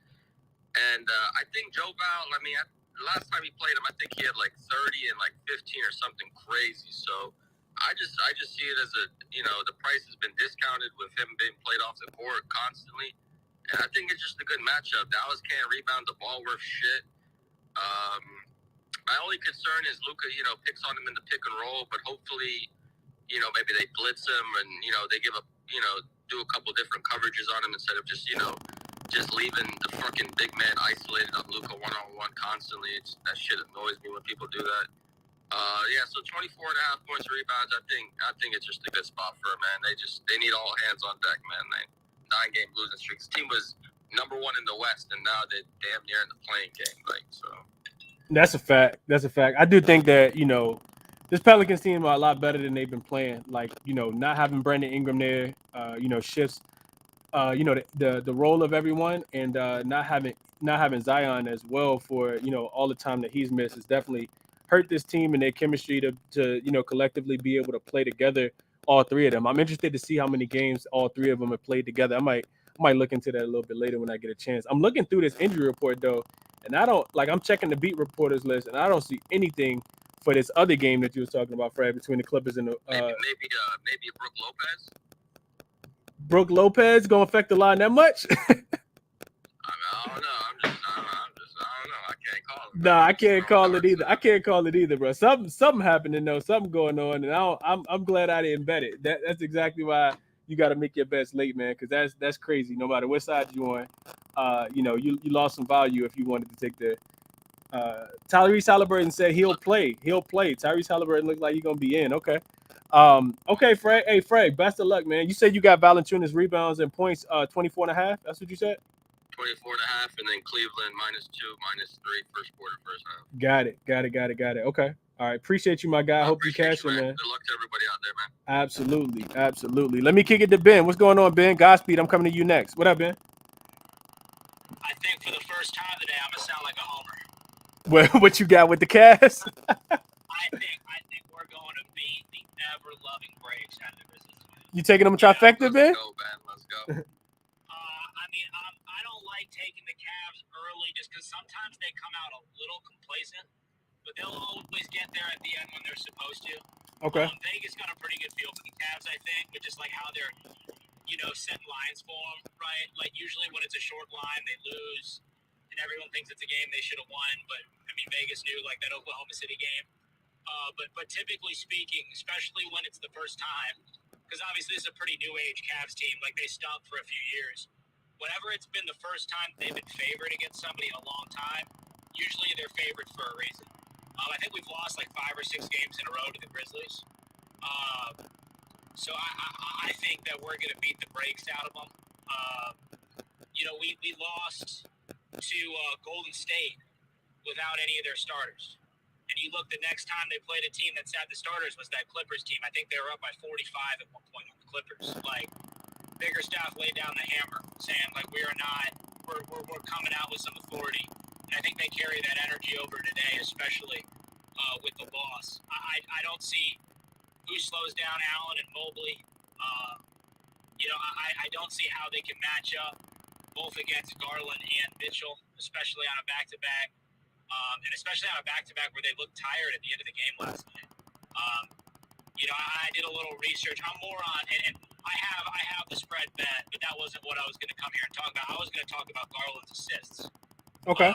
And I think Joe Val, I mean, the last time he played him, I think he had like 30 and like 15 or something crazy. So I just see it as the price has been discounted with him being played off the court constantly. And I think it's just a good matchup. Dallas can't rebound the ball worth shit. My only concern is Luka, picks on him in the pick and roll, but hopefully, maybe they blitz him and, they give up, do a couple different coverages on him instead of just leaving the fucking big man isolated on Luka one-on-one constantly. That shit annoys me when people do that. So 24.5 points, rebounds. I think it's just a good spot for him, man. They need all hands on deck, man. 9-game losing streaks. The team was number 1 in the West, and now they're damn near in the playing game. So that's a fact. I do think that this Pelicans team are a lot better than they've been playing. Like not having Brandon Ingram there, shifts, the role of everyone, and not having Zion as well for all the time that he's missed has definitely hurt this team and their chemistry to collectively be able to play together. All three of them. I'm interested to see how many games all three of them have played together. I might look into that a little bit later when I get a chance. I'm looking through this injury report though, and I don't I'm checking the beat reporters list, and I don't see anything for this other game that you was talking about, Fred, between the Clippers and the maybe Brook Lopez. Brook Lopez gonna affect the line that much? I don't know. I don't know. I can't call it. Nah, I can't call it either. I can't call it either, bro. Something happening though. Something going on, and I'm glad I didn't bet it. That's exactly why you got to make your bets late, man, because that's crazy. No matter what side you on, you lost some value if you wanted to take the. Tyrese Halliburton said he'll play. Tyrese Halliburton looks like he's gonna be in. Okay. Okay, Fred. Hey, Fred. Best of luck, man. You said you got Valanciunas rebounds and points. 24.5. That's what you said. 24.5, and then Cleveland -2, -3, first quarter, first half. Got it. Okay. All right. Appreciate you, my guy. I hope you cash it, man. Good luck to everybody out there, man. Absolutely. Let me kick it to Ben. What's going on, Ben? Godspeed. I'm coming to you next. What up, Ben? I think for the first time today, I'm gonna sound like a homer. What you got with the Cavs? I think we're going to beat the ever-loving Braves out of the Grizzlies. You taking them a trifecta, Ben? Let's go, Ben. Let's go. I don't like taking the Cavs early just because sometimes they come out a little complacent, but they'll always get there at the end when they're supposed to. Okay. Vegas got a pretty good feel for the Cavs, I think, which is like how they're, setting lines for them, right? Like usually when it's a short line, they lose, and everyone thinks it's a game they should have won. But I mean, Vegas knew like that Oklahoma City game. But typically speaking, especially when it's the first time, because obviously this is a pretty new age Cavs team, like they stunk for a few years. Whenever it's been the first time they've been favored against somebody in a long time, usually they're favored for a reason. I think we've lost like 5 or 6 games in a row to the Grizzlies. So I think that we're going to beat the brakes out of them. We lost to Golden State without any of their starters. And you look, the next time they played a team that sat the starters was that Clippers team. I think they were up by 45 at one point on the Clippers. Like, Biggerstaff laid down the hammer, saying like we're coming out with some authority. And I think they carry that energy over today, especially with the loss. I don't see who slows down Allen and Mobley. I don't see how they can match up both against Garland and Mitchell, especially on a back-to-back, and especially on a back-to-back where they looked tired at the end of the game last night. I did a little research. I'm more on, and I have the spread bet, but that wasn't what I was going to come here and talk about. I was going to talk about Garland's assists. Okay.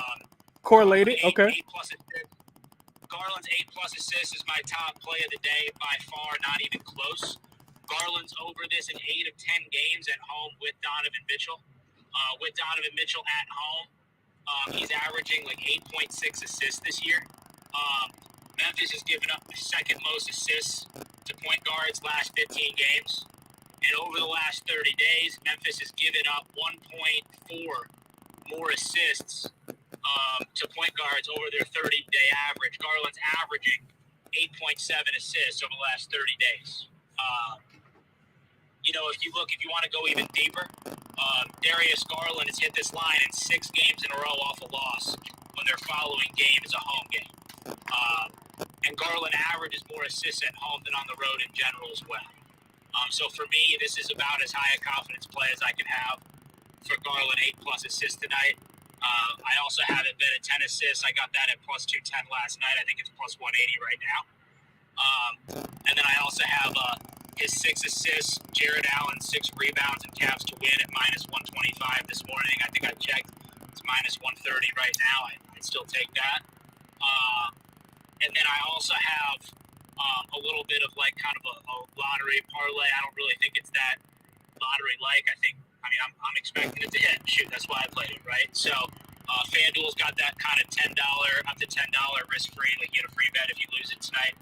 Correlated. Okay. 8+ assists. Garland's 8+ assists is my top play of the day by far, not even close. Garland's over this in 8 of 10 games at home with Donovan Mitchell. With Donovan Mitchell at home, he's averaging like 8.6 assists this year. Memphis has given up the second most assists to point guards last 15 games. And over the last 30 days, Memphis has given up 1.4 more assists to point guards over their 30-day average. Garland's averaging 8.7 assists over the last 30 days. If you want to go even deeper, Darius Garland has hit this line in 6 games in a row off a loss when their following game is a home game. And Garland averages more assists at home than on the road in general as well. So for me, this is about as high a confidence play as I can have for Garland, 8+ assists tonight. I also have it bet at 10 assists. I got that at +210 last night. I think it's +180 right now. And then I also have his 6 assists, Jared Allen 6 rebounds, and Cavs to win at -125 this morning. I think I checked. It's -130 right now. I'd still take that. And then I also have a little bit of like kind of a lottery parlay. I don't really think it's that lottery-like. I'm expecting it to hit. Shoot, that's why I played it, right? So FanDuel's got that kind of $10, up to $10 risk-free. Like you get a free bet if you lose it tonight.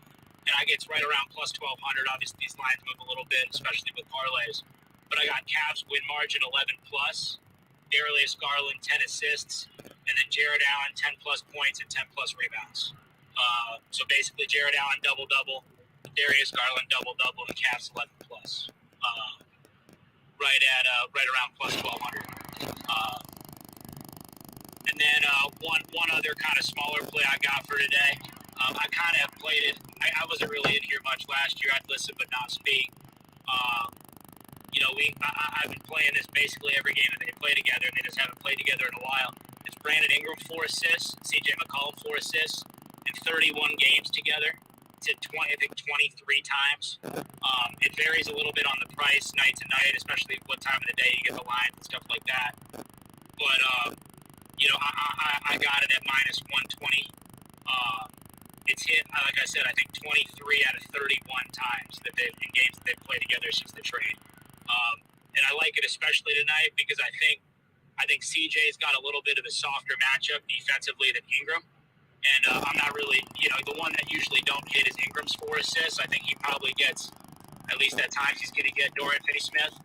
And I get right around +1,200. Obviously, these lines move a little bit, especially with parlays. But I got Cavs win margin 11+, Darius Garland 10 assists, and then Jared Allen 10+ points and 10+ rebounds. So basically, Jared Allen double-double, Darius Garland double-double, and Cavs 11+. Right around +1,200. And then one other kind of smaller play I got for today. I kind of played it. I wasn't really in here much last year. I'd listen but not speak. I've been playing this basically every game that they play together, and they just haven't played together in a while. It's Brandon Ingram 4 assists, CJ McCollum 4 assists, in 31 games together. It's at 23 times. It varies a little bit on the price night to night, especially what time of the day you get the lines and stuff like that. But I got it at minus 120. It's hit, like I said, I think 23 out of 31 times in games that they've played together since the trade. And I like it especially tonight because I think CJ's got a little bit of a softer matchup defensively than Ingram. And I'm not really, the one that usually don't hit is Ingram's 4 assists. I think he probably gets, at least at times, he's going to get Dorian Finney-Smith.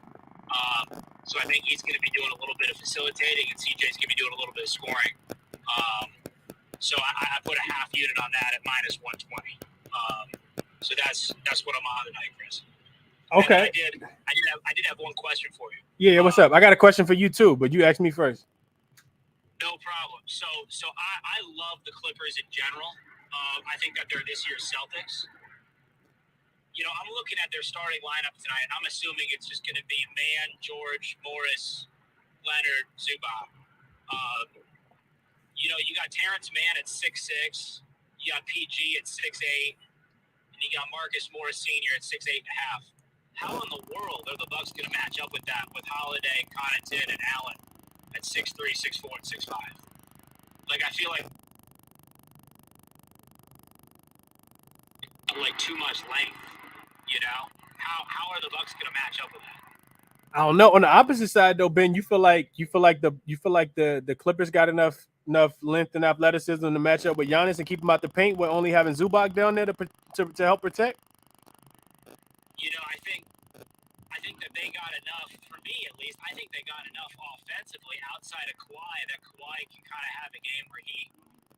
So I think he's going to be doing a little bit of facilitating, and CJ's going to be doing a little bit of scoring. So I put a half unit on that at minus 120. So that's what I'm on tonight, Chris. Okay. And I did have one question for you. Yeah, what's up? I got a question for you too, but you asked me first. No problem. So I love the Clippers in general. I think that they're this year's Celtics. I'm looking at their starting lineup tonight, and I'm assuming it's just going to be Mann, George, Morris, Leonard, Zubac. You got Terrence Mann at 6'6", you got PG at 6'8", and you got Marcus Morris Sr. at 6'8.5". How in the world are the Bucks going to match up with that with Holiday, Connaughton, and Allen at 6'3", 6'4", and 6'5"? Like, I feel like too much length. How are the Bucks going to match up with that? I don't know. On the opposite side, though, Ben, you feel like the Clippers got enough length and athleticism to match up with Giannis and keep him out the paint with only having Zubac down there to help protect? I think that they got enough, for me at least, I think they got enough offensively outside of Kawhi that Kawhi can kind of have a game where he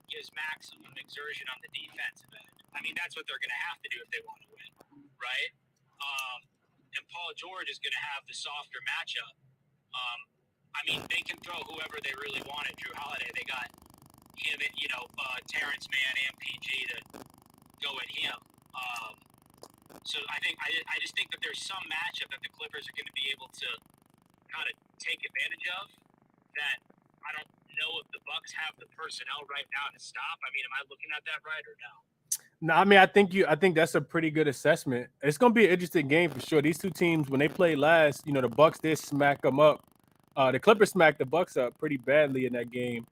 gives maximum exertion on the defensive end. I mean, that's what they're going to have to do if they want to win, right? And Paul George is going to have the softer matchup. They can throw whoever they really want at Drew Holiday. They got him and, Terrence Mann and PG to go at him. So I just think that there's some matchup that the Clippers are going to be able to kind of take advantage of that I don't know if the Bucks have the personnel right now to stop. Am I looking at that right or no? No, I think that's a pretty good assessment. It's going to be an interesting game for sure. These two teams, when they played last, the Bucks did smack them up. The Clippers smacked the Bucks up pretty badly in that game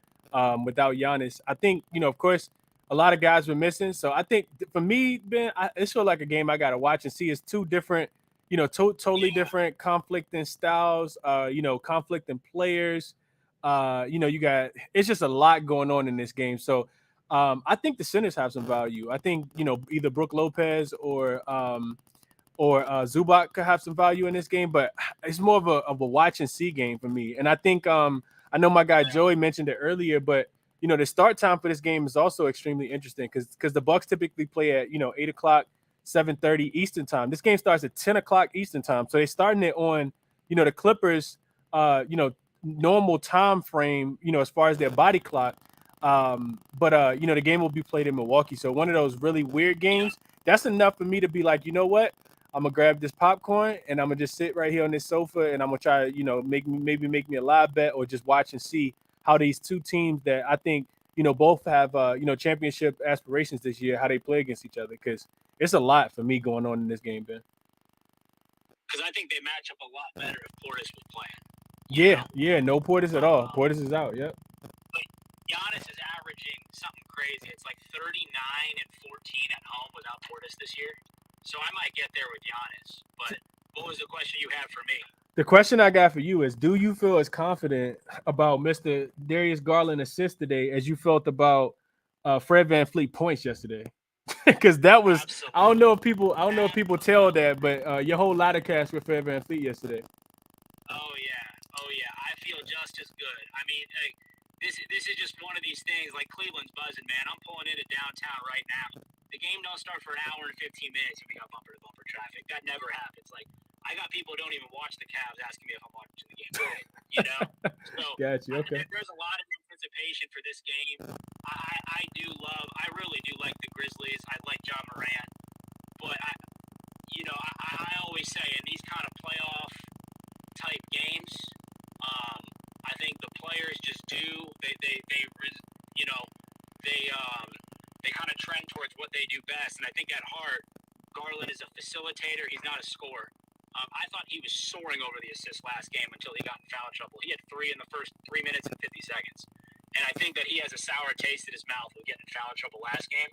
without Giannis. I think, of course, a lot of guys were missing. So I think for me, Ben, it's sort of like a game I got to watch and see. It's two different, totally different conflicting styles, conflicting players. It's just a lot going on in this game. So I think the centers have some value. I think, either Brook Lopez or Zubac could have some value in this game, but it's more of a watch and see game for me. And I think I know my guy Joey mentioned it earlier, but the start time for this game is also extremely interesting because the Bucks typically play at 8 o'clock, 7:30 Eastern time. This game starts at 10 o'clock Eastern time, so they're starting it on the Clippers normal time frame as far as their body clock. But the game will be played in Milwaukee, so one of those really weird games. That's enough for me to be like, you know what? I'm gonna grab this popcorn and I'm gonna just sit right here on this sofa and I'm gonna try to, make me a live bet or just watch and see how these two teams that I think, both have championship aspirations this year, how they play against each other. Because it's a lot for me going on in this game, Ben. Because I think they match up a lot better if Portis was playing. Yeah, no Portis at all. Portis is out. Yep. But Giannis is averaging something crazy. It's like 39 and 14 at home without Portis this year. So I might get there with Giannis. But what was the question you had for me? The question I got for you is, do you feel as confident about Mr. Darius Garland assist today as you felt about Fred VanVleet points yesterday? Because that was, absolutely. I don't know if people tell that, but your whole ladder cast with Fred VanVleet yesterday. Oh yeah. I feel just as good. This is just one of these things. Like Cleveland's buzzing, man. I'm pulling into downtown right now. The game don't start for an hour and 15 minutes if we got bumper to bumper traffic. That never happens. Like, I got people who don't even watch the Cavs asking me if I'm watching the game today. So gotcha. Okay. There's a lot of anticipation for this game. I really do like the Grizzlies. I like John Morant. But, I always say in these kind of playoff type games, I think the players just they kind of trend towards what they do best. And I think at heart, Garland is a facilitator. He's not a scorer. I thought he was soaring over the assist last game until he got in foul trouble. He had 3 in the first 3 minutes and 50 seconds. And I think that he has a sour taste in his mouth of getting in foul trouble last game.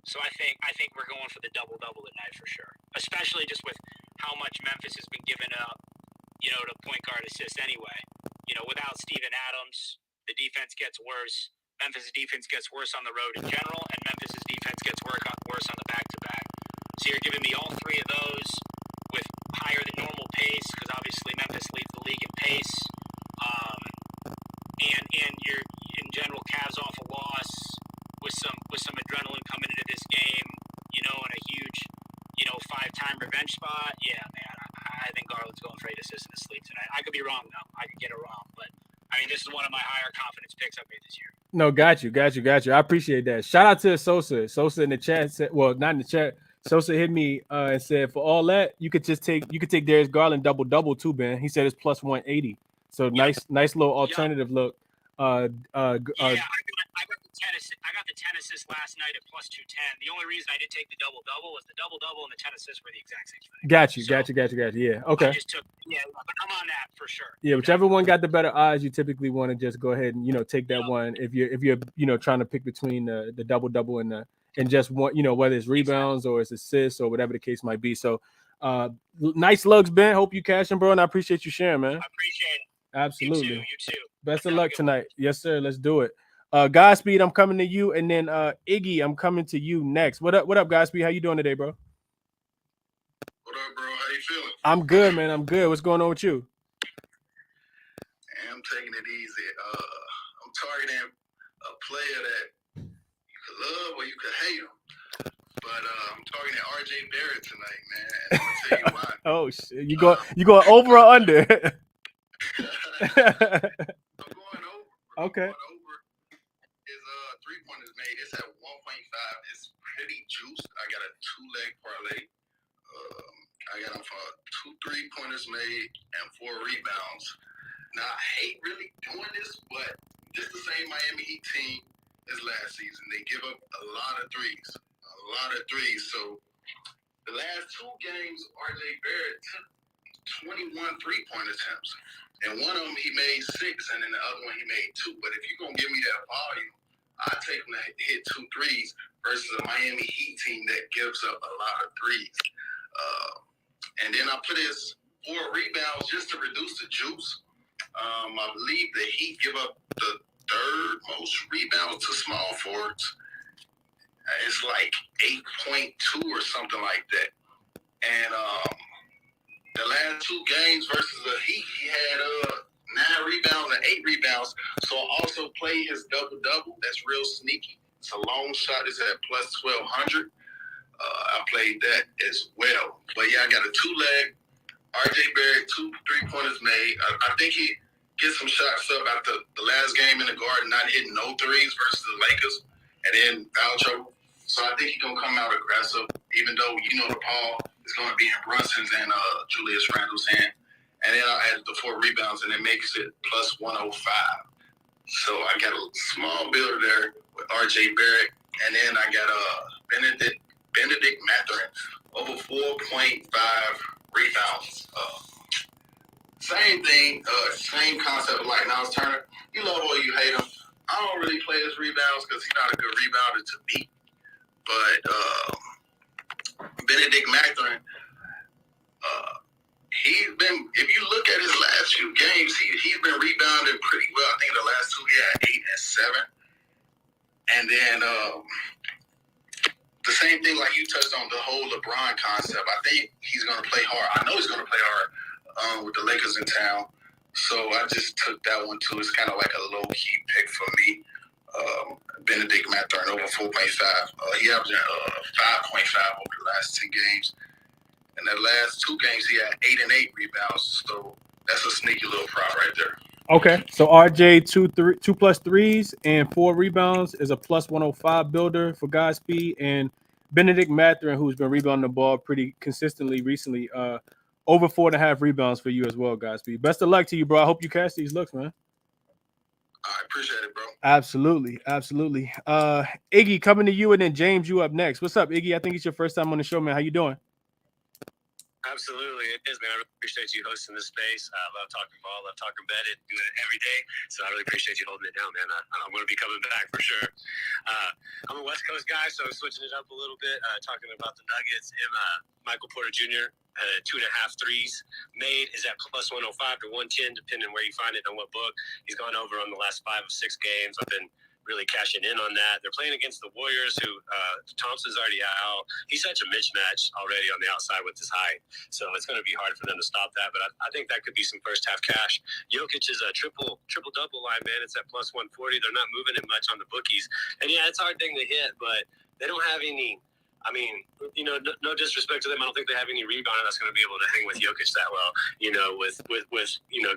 So I think we're going for the double-double tonight for sure, especially just with how much Memphis has been giving up, to point guard assist anyway. Without Steven Adams, the defense gets worse. Memphis' defense gets worse on the road in general, and Memphis' defense gets worse on the back-to-back. So you're giving me all 3 of those with higher than normal pace, because obviously Memphis leads the league in pace. And you're, in general, Cavs off a loss with some adrenaline coming into this game, and a huge, 5-time revenge spot. Yeah, man, I think Garland's going for 8 assists in his sleep tonight. I could be wrong, though. I could get it wrong, but I mean, this is one of my higher confidence picks I've made this year. No, got you. I appreciate that. Shout out to Sosa. Sosa in the chat said, well, not in the chat. Sosa hit me and said, for all that, you could take Darius Garland double too, Ben. He said it's plus 180. So nice little alternative look. I got the 10 assists last night at plus 210. The only reason I didn't take the double-double was the double-double and the 10 assists were the exact same thing. Got you. Yeah, okay. But I'm on that for sure. Yeah, whichever one got the better odds, you typically want to just go ahead and take that one if you're trying to pick between the double-double and just one, whether it's rebounds or it's assists or whatever the case might be. So nice lugs, Ben. Hope you cashing, bro, and I appreciate you sharing, man. I appreciate it. Absolutely. You too. Best of luck tonight. Yes, sir. Let's do it. Godspeed, I'm coming to you, and then Iggy, I'm coming to you next. What up, Godspeed? How you doing today, bro? What up, bro? How you feeling? I'm good, man. I'm good. What's going on with you? I'm taking it easy. I'm targeting a player that you could love or you could hate him. But I'm targeting RJ Barrett tonight, man. And I'm gonna tell you why. Oh shit. You going over or under? I'm going over. Okay. I'm going over. His 3-pointers made. It's at 1.5. It's pretty juiced. I got a 2-leg parlay. I got him for 2 3-pointers made and 4 rebounds. Now I hate really doing this, but this is the same Miami Heat team as last season. They give up a lot of threes. So the last 2 games, RJ Barrett took 21 3-point attempts. And one of them he made 6, and then the other one he made 2. But if you're going to give me that volume, I take him to hit 2 threes versus a Miami Heat team that gives up a lot of threes. And then I put his 4 rebounds just to reduce the juice. I believe the Heat give up the 3rd most rebounds to small forwards. It's like 8.2 or something like that. And the last 2 games versus the Heat, he had 9 rebounds and 8 rebounds. So I also play his double-double. That's real sneaky. It's a long shot. It's at plus 1,200. I played that as well. But yeah, I got a 2-leg. RJ Barrett, 2 3-pointers made. I think he gets some shots up after the last game in the Garden, not hitting no threes versus the Lakers, and then foul trouble. So I think he's going to come out aggressive, even though the ball is going to be in Brunson's and Julius Randle's hand. And then I added the 4 rebounds, and it makes it plus 105. So I got a small builder there with RJ Barrett, and then I got Benedict Mathurin over 4.5 rebounds. Same thing, same concept like Niles Turner. You love or you hate him. I don't really play his rebounds because he's not a good rebounder to beat. But Benedict Mathurin, if you look at his last few games, he's been rebounding pretty well. I think the last 2 he had 8 and 7. And then the same thing like you touched on, the whole LeBron concept. I think he's going to play hard. I know he's going to play hard with the Lakers in town. So I just took that one too. It's kind of like a low-key pick for me. Benedict Mathurin over 4.5. He averaged 5.5 over the last 10 games. In the last 2 games, he had 8 and 8 rebounds. So that's a sneaky little prop right there. Okay, so RJ 2+3s and 4 rebounds is a +105 builder for Godspeed, and Benedict Mathurin, who's been rebounding the ball pretty consistently recently, over 4.5 rebounds for you as well, Godspeed. Best of luck to you, bro. I hope you catch these looks, man. I appreciate it, bro. Absolutely. Iggy, coming to you, and then James, you up next. What's up, Iggy? I think it's your first time on the show, man. How you doing? Absolutely, it is, man. I really appreciate you hosting this space. I love talking ball, love talking betting, doing it every day. So I really appreciate you holding it down, man. I'm going to be coming back for sure. I'm a West Coast guy, so I'm switching it up a little bit, talking about the Nuggets. Michael Porter Jr., 2.5 threes made is at +105 to 110, depending where you find it on what book. He's gone over on the last 5 of 6 games. I've been really cashing in on that. They're playing against the Warriors, who Thompson's already out. He's such a mismatch already on the outside with his height, so it's going to be hard for them to stop that. But I think that could be some first half cash. Jokic is a triple double line, man. It's at +140. They're not moving it much on the bookies, and yeah, it's a hard thing to hit, but they don't have any. I mean, no disrespect to them. I don't think they have any rebounder that's going to be able to hang with Jokic that well. With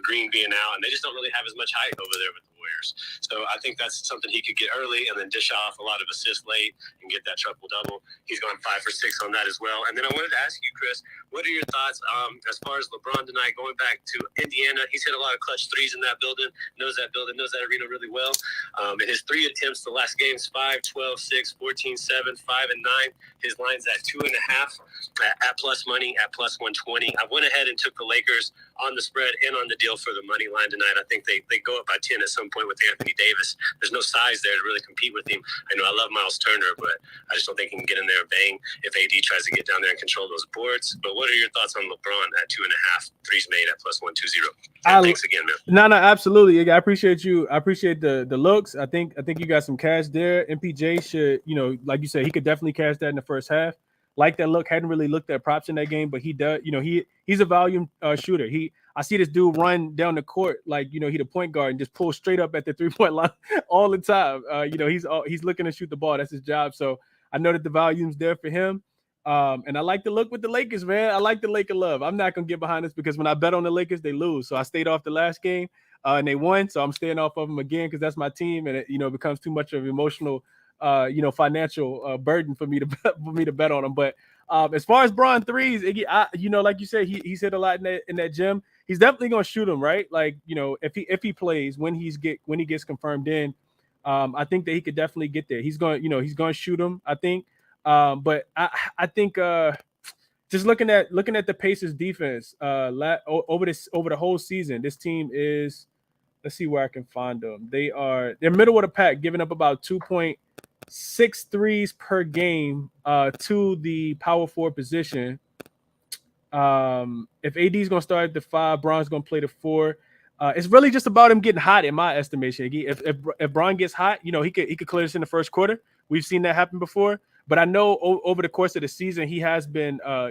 Green being out, and they just don't really have as much height over there with the Warriors. So I think that's something he could get early and then dish off a lot of assists late and get that triple double. He's gone 5 for 6 on that as well. And then I wanted to ask you, Chris, what are your thoughts as far as LeBron tonight going back to Indiana? He's hit a lot of clutch threes in that building. Knows that arena really well. And his 3 attempts the last games: 5, 12, 6, 14, 7, 5, and 9. His line's at 2.5 at plus money at +120. I went ahead and took the Lakers on the spread and on the deal for the money line tonight. I think they go up by 10 at some point with Anthony Davis. There's no size there to really compete with him. I know I love Miles Turner, but I just don't think he can get in there and bang if AD tries to get down there and control those boards. But what are your thoughts on LeBron at 2.5 threes made at +120? Thanks again, man. No, absolutely. I appreciate you. I appreciate the looks. I think you got some cash there. MPJ should, like you said, he could definitely cash that in the first half. Like that look, hadn't really looked at props in that game, but he does. He's a volume shooter. I see this dude run down the court like he the point guard and just pull straight up at the 3-point line all the time. He's looking to shoot the ball. That's his job. So I know that the volume's there for him. And I like the look with the Lakers, man. I like the Laker love. I'm not gonna get behind this because when I bet on the Lakers, they lose. So I stayed off the last game, and they won. So I'm staying off of them again because that's my team, and it becomes too much of an emotional, financial burden for me to bet on them. But as far as Bron threes, Iggy, like you said, he's hit a lot in that gym. He's definitely gonna shoot them, right? Like if he plays when he gets confirmed in, I think that he could definitely get there. He's going to shoot them, I think. But I think just looking at the Pacers defense over the whole season, this team is, let's see where I can find them. They're middle of the pack, giving up about 2.6 threes per game to the power forward position. If AD is going to start at the 5, Bron's going to play the 4. It's really just about him getting hot, in my estimation. If Bron gets hot, he could clear this in the first quarter. We've seen that happen before. But I know over the course of the season, he has been, a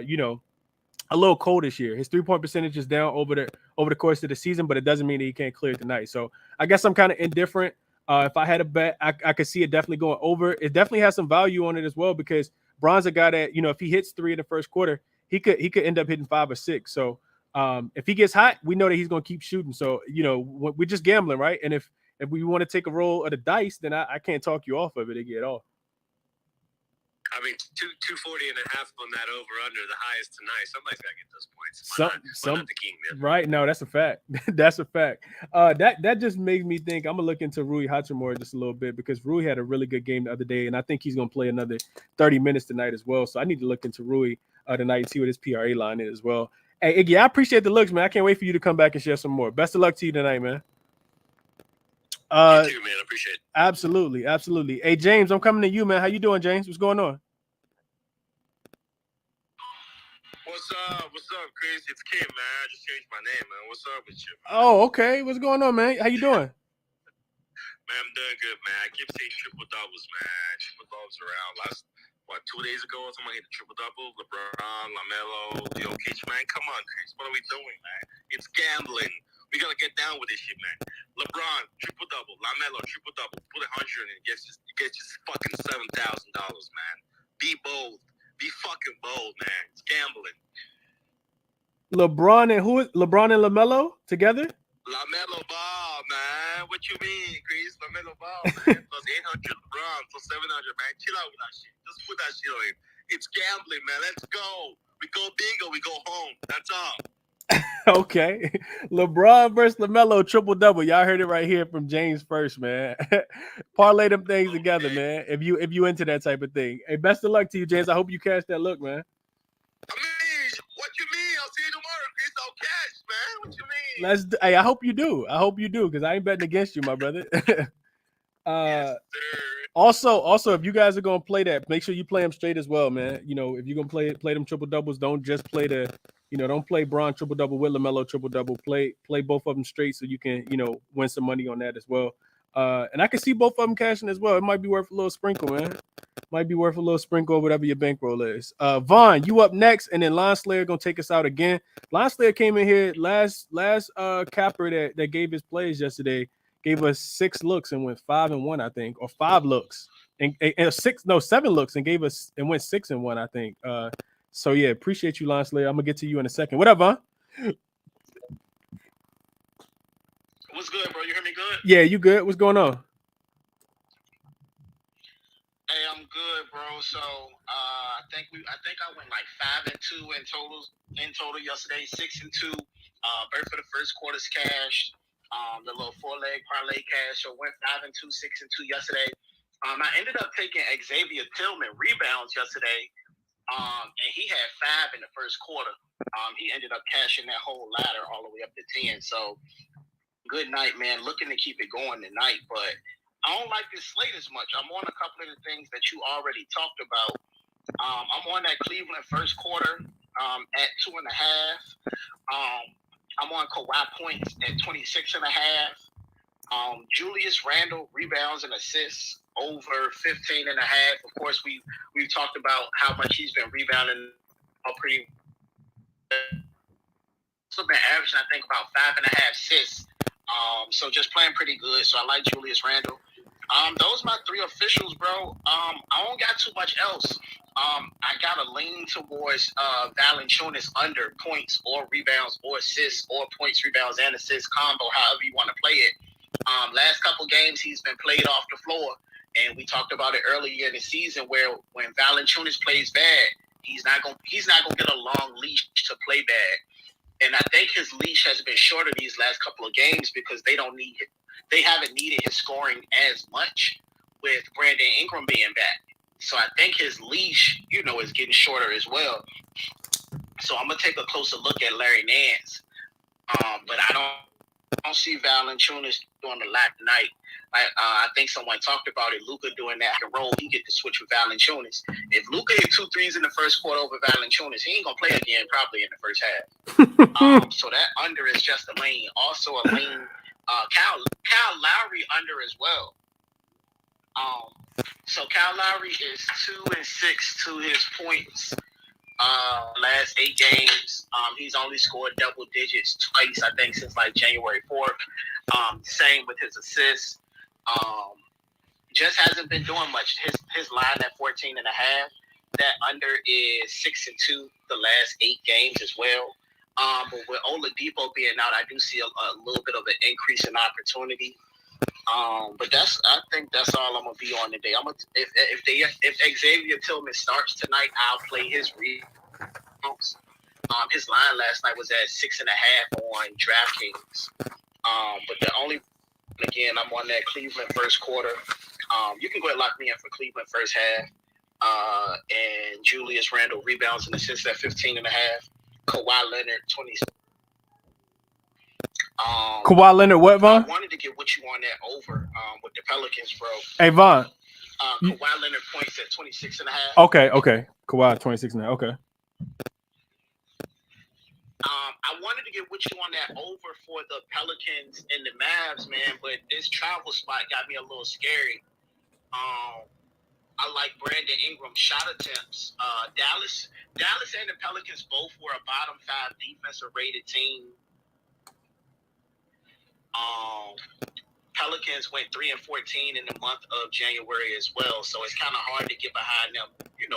little cold this year. His 3-point percentage is down over the course of the season, but it doesn't mean that he can't clear it tonight. So I guess I'm kind of indifferent. If I had a bet, I could see it definitely going over. It definitely has some value on it as well because Bron's a guy that, if he hits 3 in the first quarter, he could end up hitting 5 or 6. So if he gets hot, we know that he's going to keep shooting. So, we're just gambling, right? And if we want to take a roll of the dice, then I can't talk you off of it at all. I mean, 240.5 on that over-under, the highest tonight. Somebody's got to get those points. Why not the king, man? Right. No, that's a fact. That's a fact. That just makes me think I'm going to look into Rui Hachimura just a little bit because Rui had a really good game the other day, and I think he's going to play another 30 minutes tonight as well. So I need to look into Rui tonight and see what his PRA line is as well. Hey, Iggy, I appreciate the looks, man. I can't wait for you to come back and share some more. Best of luck to you tonight, man. You too, man. I appreciate it. Absolutely. Hey, James, I'm coming to you, man. How you doing, James? What's going on? What's up, Chris? It's Kim, man. I just changed my name, man. What's up with you, man? Oh, okay. What's going on, man? How you doing? Man, I'm doing good, man. I keep saying triple doubles, man. Triple doubles around. 2 days ago, someone hit a triple double. LeBron, LaMelo, Jokic, man. Come on, Chris. What are we doing, man? It's gambling. We gotta get down with this shit, man. LeBron, triple double. LaMelo, triple double. Put 100 in it. Gets just fucking $7,000, man. Be bold. Be fucking bold, man. It's gambling. LeBron and LaMelo together? LaMelo Ball. Ball, man. What you mean, Chris? LaMelo Ball, man. Plus 800 LeBron, plus 700, man. Chill out with that shit. Just put that shit on him. It's gambling, man. Let's go. We go big or we go home. That's all. Okay. LeBron versus LaMelo triple double. Y'all heard it right here from James first, man. Parlay them things together, man. If you into that type of thing. Hey, best of luck to you, James. I hope you catch that look, man. I mean, what you mean? I'll see you tomorrow, Chris. I'll catch, man. What you mean? Hey, I hope you do. I hope you do, because I ain't betting against you, my brother. Yes, sir. Also, if you guys are gonna play that, make sure you play them straight as well, man. You know, if you're gonna play them triple doubles, don't just play don't play Bron triple double with LaMelo triple double. Play both of them straight so you can, win some money on that as well. And I can see both of them cashing as well. It might be worth a little sprinkle, man. Might be worth a little sprinkle, whatever your bankroll is. Vaughn, you up next, and then Lon Slayer gonna take us out again. Lon Slayer came in here last capper that gave his plays yesterday. Gave us 6 looks and went 5-1, I think, or 5 looks and 7 looks and went 6-1, I think. So yeah, appreciate you, Lon Slayer. I'm gonna get to you in a second. What up, Vaughn? What's good, bro? You hear me good? Yeah, you good? What's going on? Hey, I'm good, bro. So I think I went like 5-2 in total yesterday. 6-2. Bird for the first quarter's cash. The little 4-leg parlay cash. So went 5-2, 6-2 yesterday. I ended up taking Xavier Tillman rebounds yesterday. And he had 5 in the first quarter. He ended up cashing that whole ladder all the way up to 10. So good night, man. Looking to keep it going tonight, but I don't like this slate as much. I'm on a couple of the things that you already talked about. I'm on that Cleveland first quarter at 2.5. I'm on Kawhi points at 26.5. Julius Randle rebounds and assists over 15.5. Of course, we've talked about how much he's been rebounding. Pretty. Also been averaging, I think, about 5.5 assists. So just playing pretty good. So I like Julius Randle. Those are my 3 officials, bro. I don't got too much else. I got to lean towards Valanciunas under points or rebounds or assists or points, rebounds, and assists combo, however you want to play it. Last couple games, he's been played off the floor. And we talked about it earlier in the season where when Valanciunas plays bad, he's not gonna get a long leash to play bad. And I think his leash has been shorter these last couple of games because they haven't needed his scoring as much with Brandon Ingram being back. So I think his leash, is getting shorter as well. So I'm gonna take a closer look at Larry Nance. But I don't see Valanciunas doing a lot tonight. I think someone talked about it. Luka doing that role, he get to switch with Valanciunas. If Luka hit 2 threes in the first quarter over Valanciunas, he ain't gonna play again probably in the first half. So that under is just a lane. Also a lane. Kyle Lowry under as well. So Kyle Lowry is 2-6 to his points. Last 8 games, he's only scored double digits twice, I think, since like January 4th. Same with his assists. Just hasn't been doing much. His line at 14.5. That under is 6-2 the last 8 games as well. But with Oladipo being out, I do see a little bit of an increase in opportunity. But I think that's all I'm gonna be on today. If Xavier Tillman starts tonight, I'll play his rebounds. His line last night was at 6.5 on DraftKings. But I'm on that Cleveland first quarter. You can go ahead and lock me in for Cleveland first half. And Julius Randle rebounds and assists at 15.5. Kawhi Leonard 20. Kawhi Leonard, what, Vaughn? I wanted to get what you on that over with the Pelicans, bro. Hey, Vaughn. Kawhi Leonard points at 26.5. Okay. Kawhi 26.5. Okay. I wanted to get what you on that over for the Pelicans and the Mavs, man, but this travel spot got me a little scary. I like Brandon Ingram shot attempts. Dallas and the Pelicans both were a bottom 5 defensive rated team. Pelicans went 3-14 in the month of January as well, so it's kind of hard to get behind them,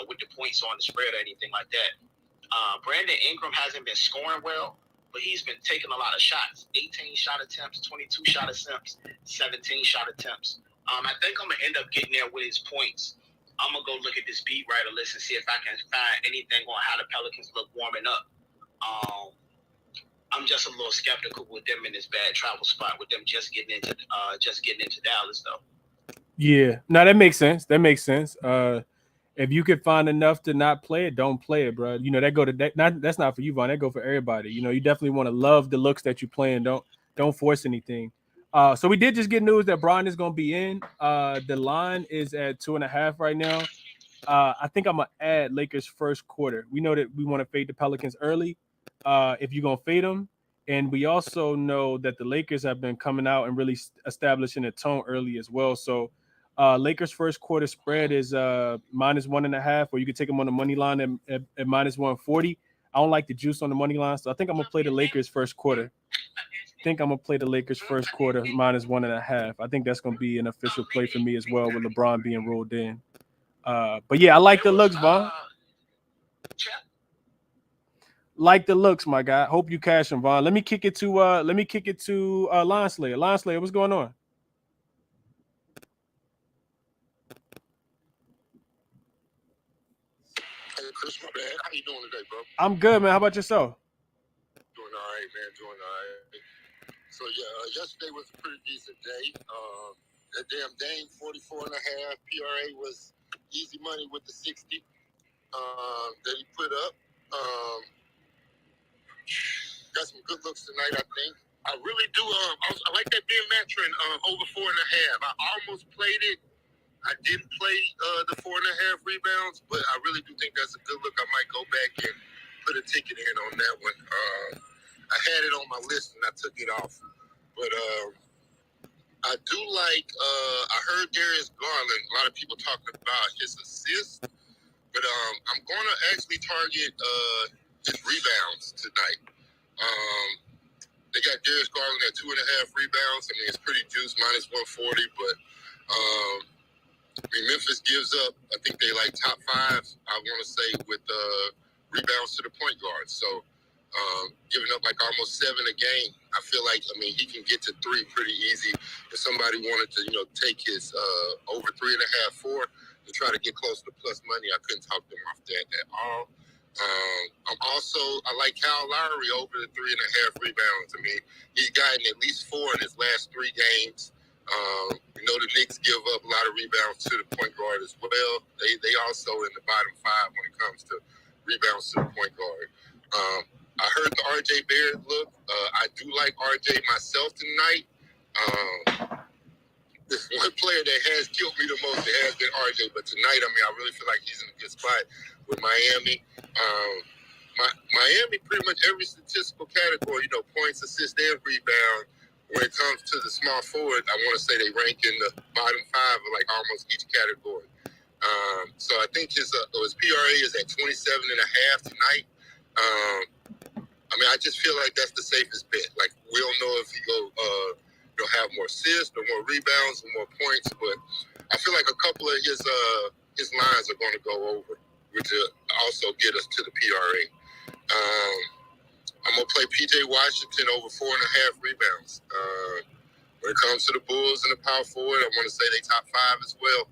with the points on the spread or anything like that. Brandon Ingram hasn't been scoring well, but he's been taking a lot of shots. 18 shot attempts, 22 shot attempts, 17 shot attempts. I think I'm gonna end up getting there with his points. I'm gonna go look at this beat writer list and see if I can find anything on how the Pelicans look warming up. I'm just a little skeptical with them in this bad travel spot, with them just getting into Dallas though. Yeah, no, that makes sense. That makes sense. If you could find enough to not play it, don't play it, bro. You know that go to that. That's not for you, Vaughn. That go for everybody. You know, you definitely want to love the looks that you're playing. Don't force anything. So we did just get news that Brian is going to be in. The line is at 2.5 right now. I think I'm gonna add Lakers first quarter. We know that we want to fade the Pelicans early. If you're gonna fade them, and we also know that the Lakers have been coming out and really establishing a tone early as well. So Lakers first quarter spread is -1.5, or you can take them on the money line at -140. I don't like the juice on the money line, so I think I'm gonna play the Lakers first quarter. I think I'm gonna play the Lakers first quarter -1.5. I think that's gonna be an official play for me as well, with LeBron being ruled in. But yeah, I like the looks, Vaughn. Like the looks, my guy. Hope you cash him, Vaughn. Let me kick it to Line Slayer. Line Slayer, what's going on? Hey, Chris, my bad. How you doing today, bro? I'm good, man. How about yourself? Doing all right, man. Doing all right. So yeah, yesterday was a pretty decent day. That damn Dame 44.5 PRA was easy money with the 60 that he put up. Got some good looks tonight, I think. I really do. I like that Ben Matron over 4.5. I almost played it. I didn't play the 4.5 rebounds, but I really do think that's a good look. I might go back and put a ticket in on that one. I had it on my list and I took it off. But I do like, I heard Darius Garland, a lot of people talking about his assist, but I'm going to actually target his rebounds tonight. They got Darius Garland at 2.5 rebounds. I mean, it's pretty juice, -140, but I mean, Memphis gives up, I think they like top 5, I want to say, with rebounds to the point guard. So giving up like almost 7 a game. I feel like, I mean, he can get to 3 pretty easy. If somebody wanted to, take his over 3.5, 4 to try to get close to plus money, I couldn't talk them off that at all. I like Kyle Lowry over the 3.5 rebounds. I mean, he's gotten at least 4 in his last 3 games. We know the Knicks give up a lot of rebounds to the point guard as well. They also in the bottom 5 when it comes to rebounds to the point guard. I heard the RJ Barrett look. I do like RJ myself tonight. This one player that has killed me the most, it has been RJ. But tonight, I mean, I really feel like he's in a good spot with Miami. Miami, pretty much every statistical category, points, assists, and rebound. When it comes to the small forward, I want to say they rank in the bottom 5 of like almost each category. So I think his PRA is at 27.5 tonight. I mean, I just feel like that's the safest bet. Like, we don't know if he go, have more assists or more rebounds or more points, but I feel like a couple of his lines are going to go over, which will also get us to the PRA. I'm going to play P.J. Washington over 4.5 rebounds. When it comes to the Bulls and the power forward, I want to say they top 5 as well,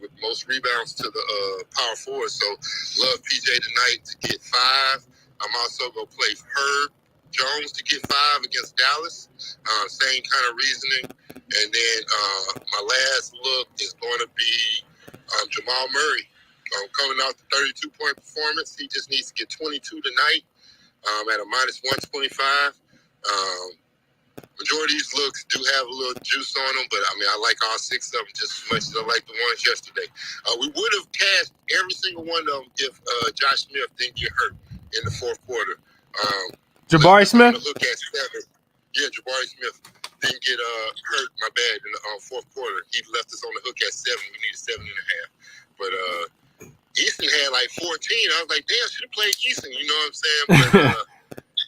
with most rebounds to the power forward. So love P.J. tonight to get 5. I'm also going to play Herb Jones to get 5 against Dallas. Same kind of reasoning. And then my last look is going to be Jamal Murray. Coming off the 32-point performance, he just needs to get 22 tonight at a -125. Majority of these looks do have a little juice on them, but I mean, I like all 6 of them just as much as I like the ones yesterday. We would have cashed every single one of them if Josh Smith didn't get hurt in the 4th quarter. Jabari Smith? Look at 7. Yeah, Jabari Smith didn't get hurt, my bad, in the 4th quarter. He left us on the hook at 7. We needed 7.5. But Easton had like 14. I was like, damn, should have played Easton, you know what I'm saying? But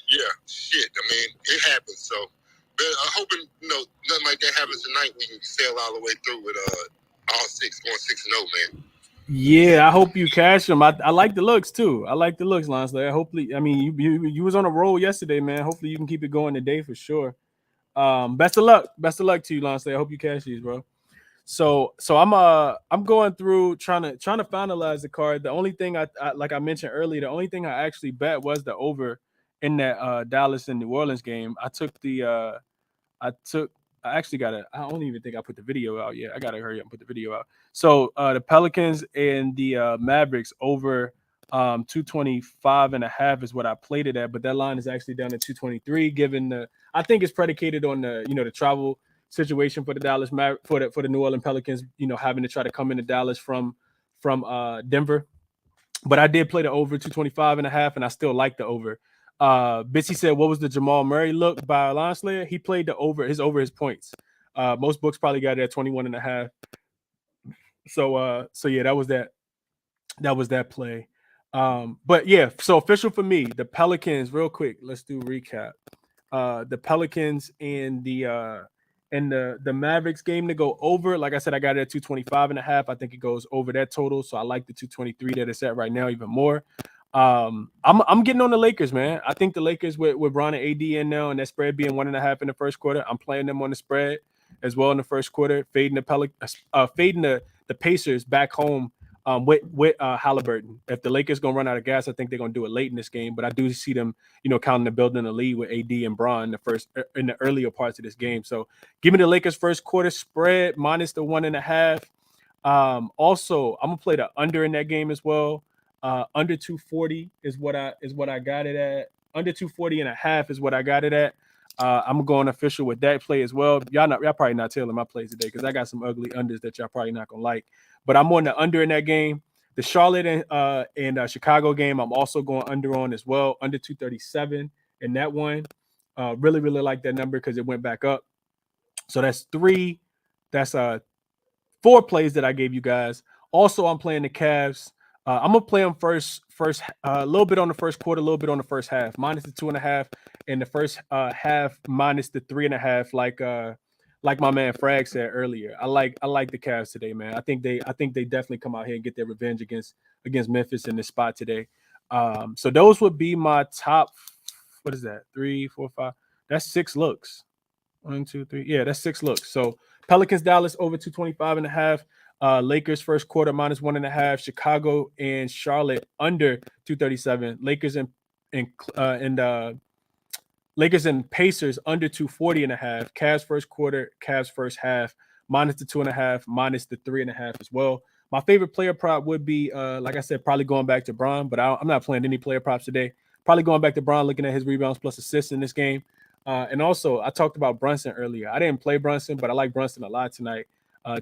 yeah, shit. I mean, it happens. So I'm hoping, nothing like that happens tonight. We can sail all the way through with all 6, going 6-0, man. Yeah, I hope you cash them. I like the looks too. I like the looks, Lonsley. Hopefully, I mean, you was on a roll yesterday, man. Hopefully, you can keep it going today for sure. Best of luck. Best of luck to you, Lonsley. I hope you cash these, bro. So I'm going through trying to finalize the card. The only thing I like I mentioned earlier, the only thing I actually bet was the over in that Dallas and New Orleans game. I took I actually gotta I don't even think I put the video out yet. I gotta hurry up and put the video out. So the Pelicans and the Mavericks over 225 and a half is what I played it at, but that line is actually down to 223 given the I think it's predicated on the travel situation for the for the New Orleans Pelicans, having to try to come into Dallas from Denver. But I did play the over 225 and a half, and I still like the over. Bitsy said, what was the Jamal Murray look by Lon Slayer? He played the over his points. Most books probably got it at 21 and a half. So yeah, that was that play. But yeah, so official for me, the Pelicans, real quick, let's do recap. The Pelicans and the Mavericks game to go over. Like I said, I got it at 225 and a half. I think it goes over that total. So I like the 223 that it's at right now even more. I'm getting on the Lakers, man. I think the Lakers with Bron and AD in now and that spread being 1.5 in the first quarter. I'm playing them on the spread as well in the first quarter, fading the Pacers back home with Halliburton. If the Lakers gonna run out of gas, I think they're gonna do it late in this game. But I do see them, counting the building the lead with AD and Bron in the earlier parts of this game. So give me the Lakers first quarter spread minus the 1.5. Also, I'm gonna play the under in that game as well. Under 240 is what I got it at. Under 240 and a half is what I got it at. I'm going official with that play as well. Y'all probably not telling my plays today because I got some ugly unders that y'all probably not gonna like. But I'm on the under in that game. The Charlotte and Chicago game, I'm also going under on as well. Under 237 in that one. Really, really like that number because it went back up. So that's three. That's 4 plays that I gave you guys. Also, I'm playing the Cavs. I'm gonna play them first a little bit on the first quarter, a little bit on the first half, minus the 2.5, and the first half minus the 3.5, like my man Frag said earlier. I like the Cavs today, man. I think they definitely come out here and get their revenge against Memphis in this spot today. So those would be my top. What is that? 3, 4, 5. That's 6 looks. 1, 2, 3. Yeah, that's 6 looks. So Pelicans Dallas over 225 and a half. Lakers first quarter minus 1.5. Chicago and Charlotte under 237. Lakers and Pacers under 240 and a half. Cavs first quarter, Cavs first half minus the 2.5, minus the 3.5 as well. My favorite player prop would be, like I said, probably going back to Bron, but I'm not playing any player props today. Probably going back to Bron, looking at his rebounds plus assists in this game. And also, I talked about Brunson earlier. I didn't play Brunson, but I like Brunson a lot tonight.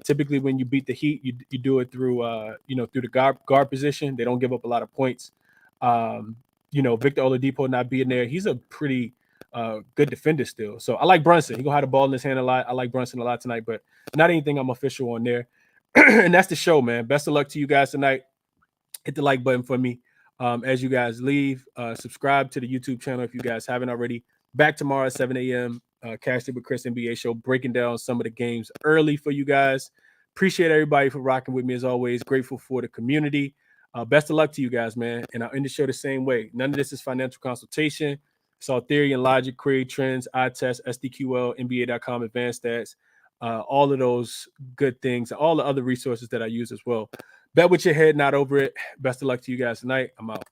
Typically, when you beat the Heat, you do it through through the guard position. They don't give up a lot of points. Victor Oladipo not being there, he's a pretty good defender still. So I like Brunson. He's gonna have the ball in his hand a lot. I like Brunson a lot tonight, but not anything I'm official on there. And that's the show, man. Best of luck to you guys tonight. Hit the like button for me as you guys leave. Subscribe to the YouTube channel if you guys haven't already. Back tomorrow at 7 a.m. Cashed It with Chris NBA show, breaking down some of the games early for you guys. Appreciate everybody for rocking with me as always. Grateful for the community. Best of luck to you guys, man. And I'll end the show the same way. None of this is financial consultation. It's all theory and logic, query trends, eye test, SDQL, NBA.com, advanced stats, all of those good things, all the other resources that I use as well. Bet with your head, not over it. Best of luck to you guys tonight. I'm out.